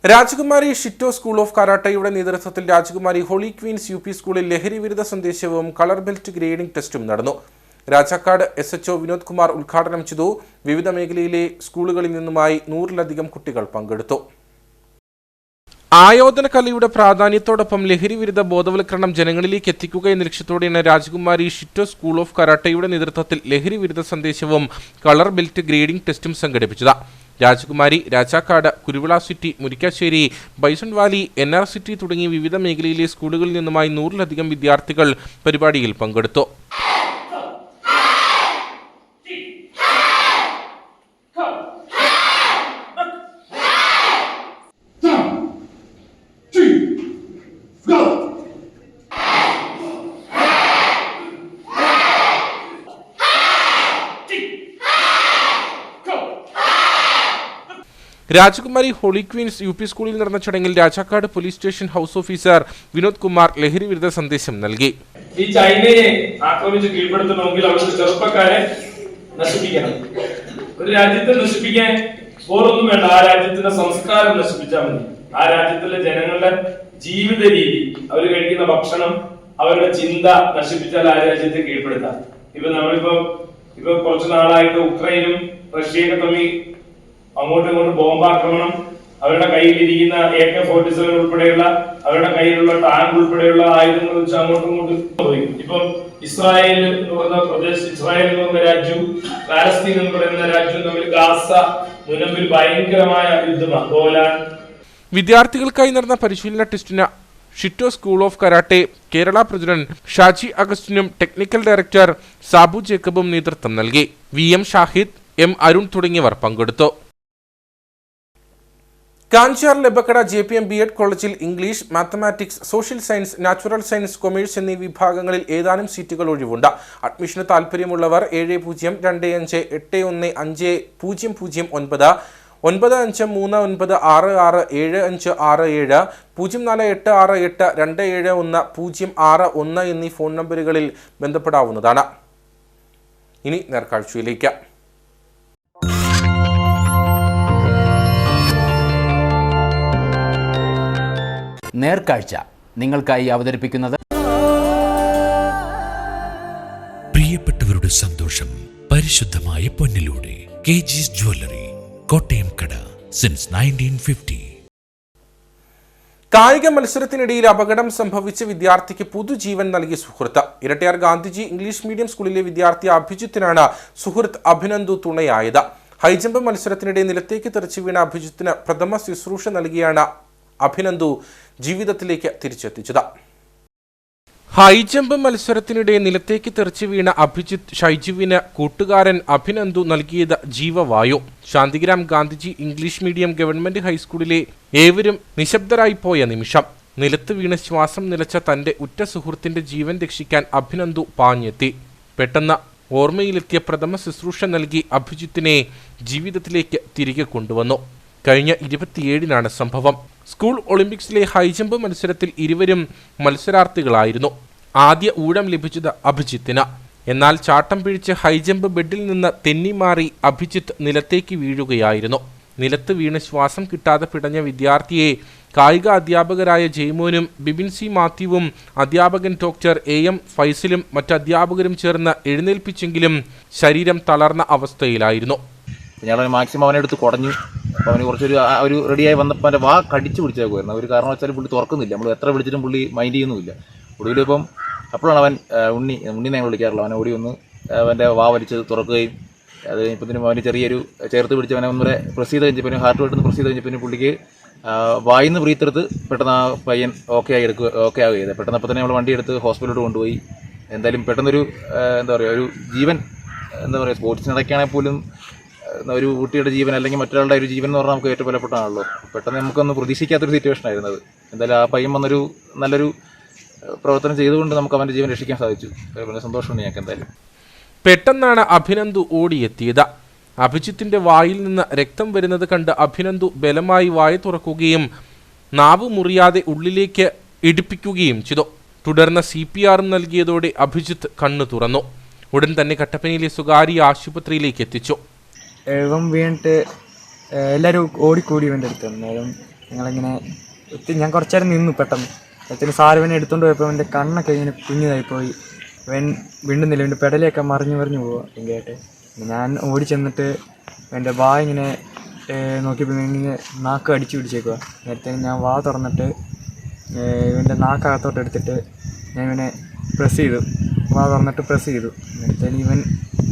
രാജകുമാരി ഷിറ്റോ സ്കൂൾ ഓഫ് കരാട്ടയുടെ നേതൃത്വത്തിൽ രാജകുമാരി ഹോളി ക്വീൻസ് UP സ്കൂളിൽ ലഹരി വിരുദ്ധ സന്ദേശവും കളർ ബെൽറ്റ് ഗ്രേഡിംഗ് ടെസ്റ്റും നടന്നു. രാജാക്കാട് SHO വിനോദ് കുമാർ ഉദ്ഘാടനം ചെയ്തു. വിവിധ മേഖലയിലെ സ്കൂളുകളിൽ നിന്നുമായി 100-ലധികം കുട്ടികൾ പങ്കെടുത്തു. ആയോധന കലയുടെ പ്രാധാന്യത്തോടൊപ്പം ലഹരി വിരുദ്ധ ബോധവൽക്കരണം ജനങ്ങളിലേക്ക് എത്തിക്കുക എന്ന ലക്ഷ്യത്തോടെയാണ് രാജകുമാരി ഷിറ്റോ സ്കൂൾ ഓഫ് കരാട്ടയുടെ നേതൃത്വത്തിൽ ലഹരി വിരുദ്ധ സന്ദേശവും കളർ ബെൽറ്റ് ഗ്രേഡിംഗ് ടെസ്റ്റും സംഘടിപ്പിച്ചത്. Rajakumari, Rajakkad, Kuruvila City, Murikkassery, Bison Valley, NR City തുടങ്ങിയ വിവിധ മേഖലയിലെ സ്കൂളുകളിൽ നിന്നുമായി 100-ലധികം വിദ്യാർത്ഥികൾ പരിപാടിയിൽ പങ്കെടുത്തു. രാജകുമാരി ഹോളി ക്വീൻസ് UP സ്കൂളിൽ നടന്ന ചടങ്ങിൽ Rajakkad police station house officer Vinod Kumar ലഹരി വിരുദ്ധ സന്ദേശം നൽകി. ഈ ചൈനയെ ആക്രമിച്ച് കീഴ്പ്പെടുത്തണമെങ്കിൽ അവർക്ക് ചെറുപ്പക്കാരെ നശിപ്പിക്കണം. ഒരു രാജ്യത്തെ നശിപ്പിക്കാൻ വേറൊന്നും വേണ്ട, ആ രാജ്യത്തിന്റെ സംസ്കാരം നശിപ്പിച്ചാൽ മതി. ആ രാജ്യത്തിലെ ജനങ്ങളുടെ ജീവിത രീതി, അവർ കഴിക്കുന്ന ഭക്ഷണം, അവരുടെ ചിന്ത നശിപ്പിച്ചാൽ ആ രാജ്യത്തെ കീഴ്പ്പെടുത്താം. നമ്മളിപ്പോ കുറച്ചു നാളായിട്ട് ഉക്രൈനും റഷ്യയൊക്കെ തമ്മിൽ അങ്ങോട്ടും ഇങ്ങോട്ടും ബോംബാക്രമണം, അവരുടെ കയ്യിലിരിക്കുന്ന AK-47 ഉൾപ്പെടെയുള്ള അവരുടെ കയ്യിലുള്ള ടാങ്ക് ഉൾപ്പെടെയുള്ള ആയുധങ്ങൾ വെച്ച് അങ്ങോട്ടും ഇങ്ങോട്ടും പോയി. ഇപ്പം ഇസ്രായേൽ എന്ന് പറയുന്ന പ്രദേശം, ഇസ്രായേൽ എന്ന് പറയുന്ന രാജ്യവും പാലസ്തീൻ എന്ന് പറയുന്ന രാജ്യവും തമ്മിൽ ഗാസ മുനമ്പിൽ ഭയങ്കരമായ യുദ്ധമാണ്. ഗോലാൻ വിദ്യാർത്ഥികൾക്കായി നടന്ന പരിശീലന ടെസ്റ്റിന് Shito school of karate Kerala president Shaji അഗസ്റ്റിനും ടെക്നിക്കൽ ഡയറക്ടർ സാബു ജേക്കബും നേതൃത്വം നൽകി. VM ഷാഹിദ്, M അരുൺ തുടങ്ങിയവർ പങ്കെടുത്തു. കാഞ്ചാർ ലബക്കട JPM B.Ed കോളേജിൽ English, mathematics, social science, natural science, commerce എന്നീ വിഭാഗങ്ങളിൽ ഏതാനും സീറ്റുകൾ ഒഴിവുണ്ട്. അഡ്മിഷന് താൽപ്പര്യമുള്ളവർ 7020215009 9539667567 0486827106 എന്നീ ഫോൺ നമ്പറുകളിൽ ബന്ധപ്പെടാവുന്നതാണ്. ഇനി നേർക്കാഴ്ചയിലേക്ക്. നേർക്കാഴ്ച നിങ്ങൾക്കായി അവതരിപ്പിക്കുന്നത് പ്രിയപ്പെട്ടവരുടെ സന്തോഷം പരിശുദ്ധമായ പൊന്നിലൂടെ KG's ജ്വല്ലറി, കോട്ടയം കട, സിൻസ് 1950. കായിക മത്സരത്തിനിടയിൽ അപകടം സംഭവിച്ച വിദ്യാർത്ഥിക്ക് പുതുജീവൻ നൽകിയ സുഹൃത്ത്. ഇരട്ടയാർ ഗാന്ധിജി ഇംഗ്ലീഷ് മീഡിയം സ്കൂളിലെ വിദ്യാർത്ഥി അഭിജിത്തിനാണ് സുഹൃത്ത് അഭിനന്ദു തുണയായത്. ഹൈജമ്പ് മത്സരത്തിനിടെ നിലത്തേക്ക് തെറിച്ചു വീണ അഭിജിത്തിന് പ്രഥമ ശുശ്രൂഷ നൽകിയാണ് അഭിനന്ദു ജീവിതത്തിലേക്ക് തിരിച്ചെത്തിച്ചത്. ഹൈജമ്പ് മത്സരത്തിനിടെ നിലത്തേക്ക് തെറിച്ചു വീണ അഭിജിത്ത് ഷൈജുവിന് കൂട്ടുകാരൻ അഭിനന്ദു നൽകിയത് ജീവവായു. Santhigram Gandhiji English medium government ഹൈസ്കൂളിലെ ഏവരും നിശബ്ദരായി പോയ നിമിഷം. നിലത്ത് വീണ് ശ്വാസം നിലച്ച തന്റെ ഉറ്റ സുഹൃത്തിന്റെ ജീവൻ രക്ഷിക്കാൻ അഭിനന്ദു പാഞ്ഞെത്തി. പെട്ടെന്ന് ഓർമ്മയിലെത്തിയ പ്രഥമ ശുശ്രൂഷ നൽകി അഭിജിത്തിനെ ജീവിതത്തിലേക്ക് തിരികെ കൊണ്ടുവന്നു. കഴിഞ്ഞ 27-നാണ് സംഭവം. സ്കൂൾ ഒളിമ്പിക്സിലെ ഹൈജമ്പ് മത്സരത്തിൽ ഇരുവരും മത്സരാർത്ഥികളായിരുന്നു. ആദ്യ ഊഴം ലഭിച്ചത് അഭിജിത്തിന്. എന്നാൽ ചാട്ടം പിടിച്ച് ഹൈജമ്പ് ബെഡിൽ നിന്ന് തെന്നിമാറി അഭിജിത്ത് നിലത്തേക്ക് വീഴുകയായിരുന്നു. നിലത്ത് വീണ് ശ്വാസം കിട്ടാതെ പിടഞ്ഞ വിദ്യാർത്ഥിയെ കായിക അധ്യാപകരായ ജയ്മോനും ബിബിൻ C മാത്യുവും അധ്യാപകൻ ഡോക്ടർ AM ഫൈസലും മറ്റ് അധ്യാപകരും ചേർന്ന് എഴുന്നേൽപ്പിച്ചെങ്കിലും ശരീരം തളർന്ന അവസ്ഥയിലായിരുന്നു. ഞങ്ങൾ മാക്സിമം അവനെ എടുത്ത് കുടഞ്ഞു. അപ്പോൾ അവന് കുറച്ചൊരു റെഡിയായി വന്നപ്പോൾ അവൻ്റെ വാ കടിച്ചു പിടിച്ചേക്കുമായിരുന്നു. ഒരു കാരണം വെച്ചാൽ പുള്ളി തുറക്കുന്നില്ല. നമ്മൾ എത്ര വിളിച്ചിട്ടും പുള്ളി മൈൻഡ് ചെയ്യുന്നുമില്ല. ഒടുവിലിപ്പം അപ്പോഴാണ് അവൻ ഉണ്ണി ഞങ്ങൾ വിളിക്കാറുള്ളൂ. അവൻ ഓടി വന്ന് അവൻ്റെ വാ വലിച്ച് തുറക്കുകയും അത് കഴിഞ്ഞപ്പോഴത്തേനും അവന് ചെറിയൊരു ചേർത്ത് പിടിച്ച് അവനെ ഒന്നുകൂടെ പ്രസ് ചെയ്ത് കഴിഞ്ഞപ്പോൾ ഹാർട്ട് വേർട്ട് പ്രസ് ചെയ്ത് കഴിഞ്ഞപ്പോൾ പുള്ളിക്ക് വായിന്ന് ബ്രീത്തെടുത്ത് പെട്ടെന്ന് ആ പയ്യൻ ഓക്കെ ആവുകയത്. പെട്ടെന്ന് അപ്പോൾ തന്നെ നമ്മൾ വണ്ടി എടുത്ത് ഹോസ്പിറ്റലിലോട്ട് കൊണ്ടുപോയി. എന്തായാലും പെട്ടെന്നൊരു എന്താ പറയുക, ഒരു ജീവൻ എന്താ പറയുക, സ്പോർട്സിനിടയ്ക്കാണെങ്കിൽ പോലും ഒരു കുട്ടിയുടെ ജീവൻ അല്ലെങ്കിൽ മറ്റൊരാളുടെ ഒരു ജീവൻ എന്ന് പറഞ്ഞാൽ നമുക്ക് ഏറ്റവും വിലപ്പെട്ടാണല്ലോ. പെട്ടെന്ന് നമുക്കൊന്ന് പ്രതീക്ഷിക്കാത്തൊരു സിറ്റുവേഷൻ ആയിരുന്നു അത്. എന്തായാലും ആ പയ്യൻ വന്നൊരു നല്ലൊരു പ്രവർത്തനം ചെയ്തുകൊണ്ട് നമുക്ക് അവൻ്റെ ജീവൻ രക്ഷിക്കാൻ സാധിച്ചു. വളരെ സന്തോഷമുണ്ട് ഞങ്ങൾക്ക്. എന്തായാലും പെട്ടെന്നാണ് അഭിനന്ദു ഓടിയെത്തിയത്. അഭിജിത്തിന്റെ വായിൽ നിന്ന് രക്തം വരുന്നത് കണ്ട് അഭിനന്ദു ബലമായി വായ തുറക്കുകയും നാവ് മുറിയാതെ ഉള്ളിലേക്ക് ഇടിപ്പിക്കുകയും ചെയ്തു. തുടർന്ന് CPR നൽകിയതോടെ അഭിജിത്ത് കണ്ണു തുറന്നു. ഉടൻ തന്നെ കട്ടപ്പനയിലെ സ്വകാര്യ ആശുപത്രിയിലേക്ക് എത്തിച്ചു. ഇവൻ വീണിട്ട് എല്ലാവരും ഓടിക്കൂടി ഇവൻ്റെ അടുത്ത്. അന്നേരം ഞങ്ങളിങ്ങനെ ഞാൻ കുറച്ചു നേരം നിന്നു. പെട്ടെന്ന് സാറിവനെ എടുത്തുകൊണ്ട് പോയപ്പോൾ അവൻ്റെ കണ്ണൊക്കെ ഇങ്ങനെ കുഞ്ഞിതായിപ്പോയി. ഇവൻ വീണ്ടുന്നില്ല, ഇവൻ്റെ പെടലൊക്കെ മറിഞ്ഞു പോവുക ഭയങ്കരമായിട്ട്. ഞാൻ ഓടി ചെന്നിട്ട് എൻ്റെ വാ ഇങ്ങനെ നോക്കിയപ്പോൾ ഇങ്ങനെ നാക്ക് അടിച്ചു പിടിച്ചേക്കുക. നേരത്തെ ഞാൻ വാ തുറന്നിട്ട് ഇവൻ്റെ നാക്കകത്തോട്ട് എടുത്തിട്ട് ഞാൻ ഇവനെ പ്രസ് ചെയ്തു. വാ തുറന്നിട്ട് പ്രസ് ചെയ്തു. നേരത്തെ ഇവൻ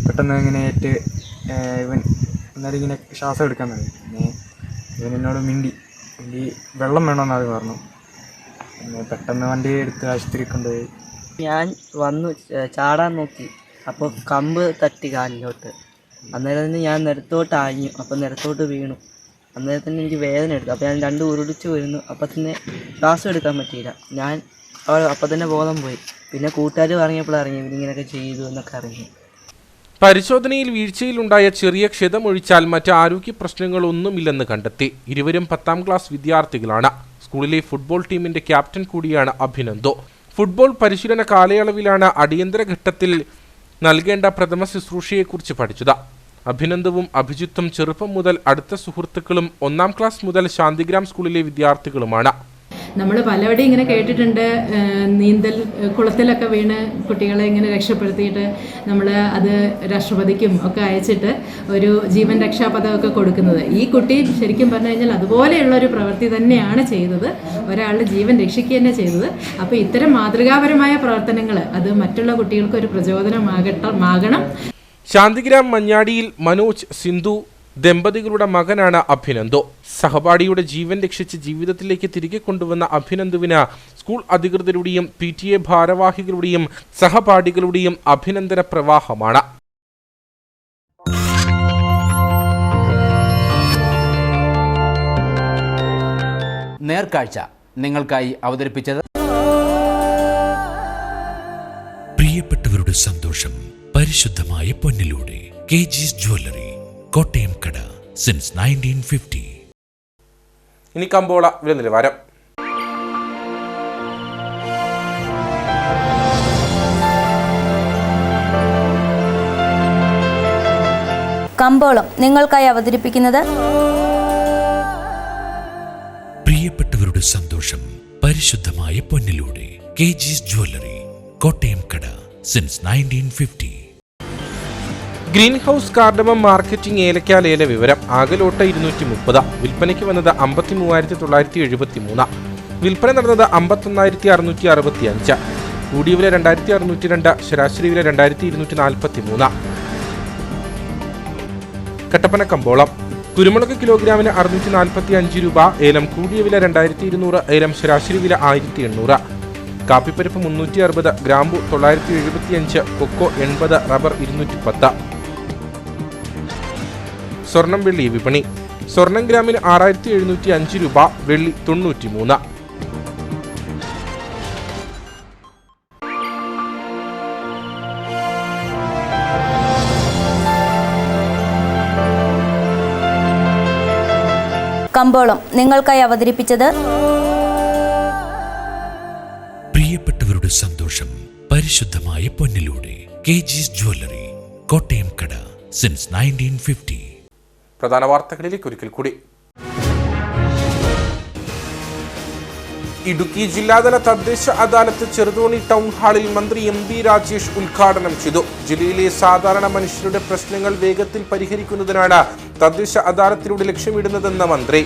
പെട്ടെന്ന് ഇങ്ങനെ ഇവൻ എന്നാലും ഇങ്ങനെ ശ്വാസം എടുക്കാൻ തുടങ്ങി. പിന്നെ ഇവൻ എന്നോട് മിണ്ടി വെള്ളം വേണമെന്ന് അത് പറഞ്ഞു. പിന്നെ പെട്ടെന്ന് വണ്ടി എടുത്ത് ആശുപത്രി കൊണ്ടുപോയി. ഞാൻ വന്നു ചാടാൻ നോക്കി, അപ്പോൾ കമ്പ് തട്ടി കാലിലോട്ട്. അന്നേരം തന്നെ ഞാൻ നിലത്തോട്ട് ആഞ്ഞു. അപ്പോൾ നിലത്തോട്ട് വീണു. അന്നേരം തന്നെ എനിക്ക് വേദന എടുത്തു. അപ്പോൾ ഞാൻ 2 ഉരുളിച്ച് വരുന്നു. അപ്പോൾ തന്നെ ശ്വാസം എടുക്കാൻ പറ്റിയില്ല. അപ്പോൾ തന്നെ ബോധം പോയി. പിന്നെ കൂട്ടുകാർ പറഞ്ഞപ്പോഴറിഞ്ഞു ഇവരിങ്ങനെയൊക്കെ ചെയ്തു എന്നൊക്കെ അറിഞ്ഞു. പരിശോധനയിൽ വീഴ്ചയിലുണ്ടായ ചെറിയ ക്ഷതമൊഴിച്ചാൽ മറ്റ് ആരോഗ്യ പ്രശ്നങ്ങളൊന്നുമില്ലെന്ന് കണ്ടെത്തി. ഇരുവരും 10ാം ക്ലാസ് വിദ്യാർത്ഥികളാണ്. സ്കൂളിലെ ഫുട്ബോൾ ടീമിന്റെ ക്യാപ്റ്റൻ കൂടിയാണ് അഭിനന്ദു. ഫുട്ബോൾ പരിശീലന കാലയളവിലാണ് അടിയന്തര ഘട്ടത്തിൽ നൽകേണ്ട പ്രഥമ ശുശ്രൂഷയെക്കുറിച്ച് പഠിച്ചത്. അഭിനന്ദുവും അഭിജിത്തും ചെറുപ്പം മുതൽ അടുത്ത സുഹൃത്തുക്കളും 1ാം ക്ലാസ് മുതൽ ശാന്തിഗ്രാം സ്കൂളിലെ വിദ്യാർത്ഥികളുമാണ്. നമ്മൾ പലവടി ഇങ്ങനെ കേട്ടിട്ടുണ്ട്, നീന്തൽ കുളത്തിലൊക്കെ വീണ് കുട്ടികളെ ഇങ്ങനെ രക്ഷപ്പെടുത്തിയിട്ട് നമ്മൾ അത് രാഷ്ട്രപതിക്കും ഒക്കെ അയച്ചിട്ട് ഒരു ജീവൻ രക്ഷാ പദമൊക്കെ കൊടുക്കുന്നത്. ഈ കുട്ടി ശരിക്കും പറഞ്ഞു കഴിഞ്ഞാൽ അതുപോലെയുള്ളൊരു പ്രവൃത്തി തന്നെയാണ് ചെയ്തത്, ഒരാളുടെ ജീവൻ രക്ഷിക്കുക തന്നെ ചെയ്തത്. അപ്പോൾ ഇത്തരം മാതൃകാപരമായ പ്രവർത്തനങ്ങൾ അത് മറ്റുള്ള കുട്ടികൾക്ക് ഒരു പ്രചോദനമാകണം. ശാന്തിഗ്രാം മഞ്ഞാടിയിൽ മനോജ് സിന്ധു ദമ്പതികളുടെ മകനാണ് അഭിനന്ദു. സഹപാഠിയുടെ ജീവൻ രക്ഷിച്ച് ജീവിതത്തിലേക്ക് തിരികെ കൊണ്ടുവന്ന അഭിനന്ദുവിന് സ്കൂൾ അധികൃതരുടെയും PTA ഭാരവാഹികളുടെയും സഹപാഠികളുടെയും അഭിനന്ദന പ്രവാഹമാണ്. നേർക്കാഴ്ച നിങ്ങൾക്കായി അവതരിപ്പിച്ചത് പ്രിയപ്പെട്ടവരുടെ സന്തോഷം പരിശുദ്ധമായ പൊന്നിലൂടെ KG's ജ്വല്ലറി, കോട്ടയം കട, സിൻസ് 1950. ഇനി കമ്പോള വില നിലവാരം. കമ്പോളം നിങ്ങൾക്കായി അവതരിപ്പിക്കുന്നത് പ്രിയപ്പെട്ടവരുടെ സന്തോഷം പരിശുദ്ധമായ പൊന്നിലൂടെ KG's ജ്വല്ലറി, കോട്ടയം കട, since 1950. Green house cardamom marketing ഏലക്ക ലേല വിവരം. ആകലോട്ട 230, വിൽപ്പനയ്ക്ക് വന്നത് 53,973, വിൽപ്പന നടന്നത് 51,665, കൂടിയ വില 2,602, ശരാശരി വില 2,243. കട്ടപ്പന കമ്പോളം. കുരുമുളക് കിലോഗ്രാമിന് 645 രൂപ, ഏലം കൂടിയ വില 2,200, ഏലം ശരാശരി വില 1,800. കാപ്പിപ്പരിപ്പ് 360, ഗ്രാമ്പു 975, കൊക്കോ 80, റബ്ബർ 210. സ്വർണം വെള്ളി വിപണി. സ്വർണം ഗ്രാമിന് 6,705 രൂപ, വെള്ളി 93. കമ്പോളം നിങ്ങൾക്കായി അവതരിപ്പിച്ചത് പ്രിയപ്പെട്ടവരുടെ സന്തോഷം പരിശുദ്ധമായ പൊന്നിലൂടെ KG's ജ്വല്ലറി, കോട്ടയം കട, സിൻസ് 1950. പ്രധാന വാർത്തകളിലേക്ക് ഒരിക്കൽ കൂടി. ഇടുക്കി ജില്ലാതല തദ്ദേശ അദാലത്ത് ചെറുതോണി ടൗൺ ഹാളിൽ മന്ത്രി MP രാജേഷ് ഉദ്ഘാടനം ചെയ്തു. ജില്ലയിലെ സാധാരണ മനുഷ്യരുടെ പ്രശ്നങ്ങൾ വേഗത്തിൽ പരിഹരിക്കുന്നതിനാണ് തദ്ദേശ അദാലത്തിലൂടെ ലക്ഷ്യമിടുന്നതെന്ന് മന്ത്രി.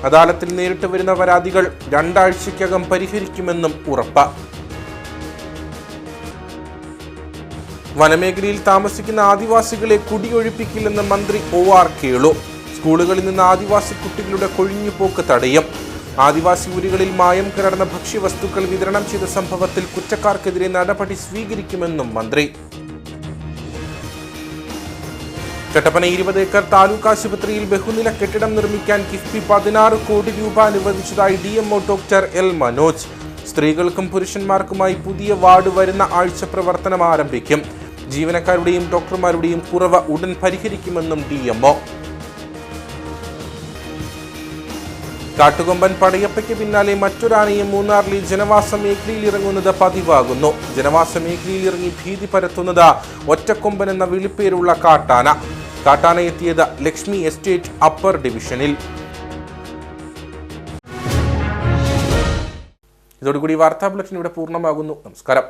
അദാലത്തിൽ നേരിട്ട് വരുന്ന പരാതികൾ 2 ആഴ്ചയ്ക്കകം പരിഹരിക്കുമെന്നും ഉറപ്പ്. വനമേഖലയിൽ താമസിക്കുന്ന ആദിവാസികളെ കുടിയൊഴിപ്പിക്കില്ലെന്ന് മന്ത്രി OR കേളു. സ്കൂളുകളിൽ നിന്ന് ആദിവാസി കുട്ടികളുടെ കൊഴിഞ്ഞുപോക്ക് തടയും. ആദിവാസി ഊരുകളിൽ മായം കലർന്ന ഭക്ഷ്യവസ്തുക്കൾ വിതരണം ചെയ്ത സംഭവത്തിൽ കുറ്റക്കാർക്കെതിരെ നടപടി സ്വീകരിക്കുമെന്നും മന്ത്രി. കട്ടപ്പന 20 ഏക്കർ താലൂക്ക് ആശുപത്രിയിൽ ബഹുനില കെട്ടിടം നിർമ്മിക്കാൻ കിഫ്ബി 16 കോടി രൂപ അനുവദിച്ചതായി DMO ഡോക്ടർ L മനോജ്. സ്ത്രീകൾക്കും പുരുഷന്മാർക്കുമായി പുതിയ വാർഡ് വരുന്ന ആഴ്ച പ്രവർത്തനം ആരംഭിക്കും. ജീവനക്കാരുടെയും ഡോക്ടർമാരുടെയും കുറവ് ഉടൻ പരിഹരിക്കുമെന്നും DMO. കാട്ടുകൊമ്പൻ പടയപ്പയ്ക്ക് പിന്നാലെ മറ്റൊരാനയും മൂന്നാറിലെ ജനവാസ മേഖലയിൽ ഇറങ്ങുന്നത് പതിവാകുന്നു. ജനവാസ മേഖലയിൽ ഇറങ്ങി ഭീതി പരത്തുന്നത് ഒറ്റക്കൊമ്പൻ എന്ന വിളിപ്പേരുള്ള കാട്ടാന. കാട്ടാന എത്തിയത് ലക്ഷ്മി എസ്റ്റേറ്റ് അപ്പർ ഡിവിഷനിൽ. ഇതോടുകൂടി വാർത്താ ബുള്ളറ്റിൻ ഇവിടെ പൂർണ്ണമാകുന്നു. നമസ്കാരം.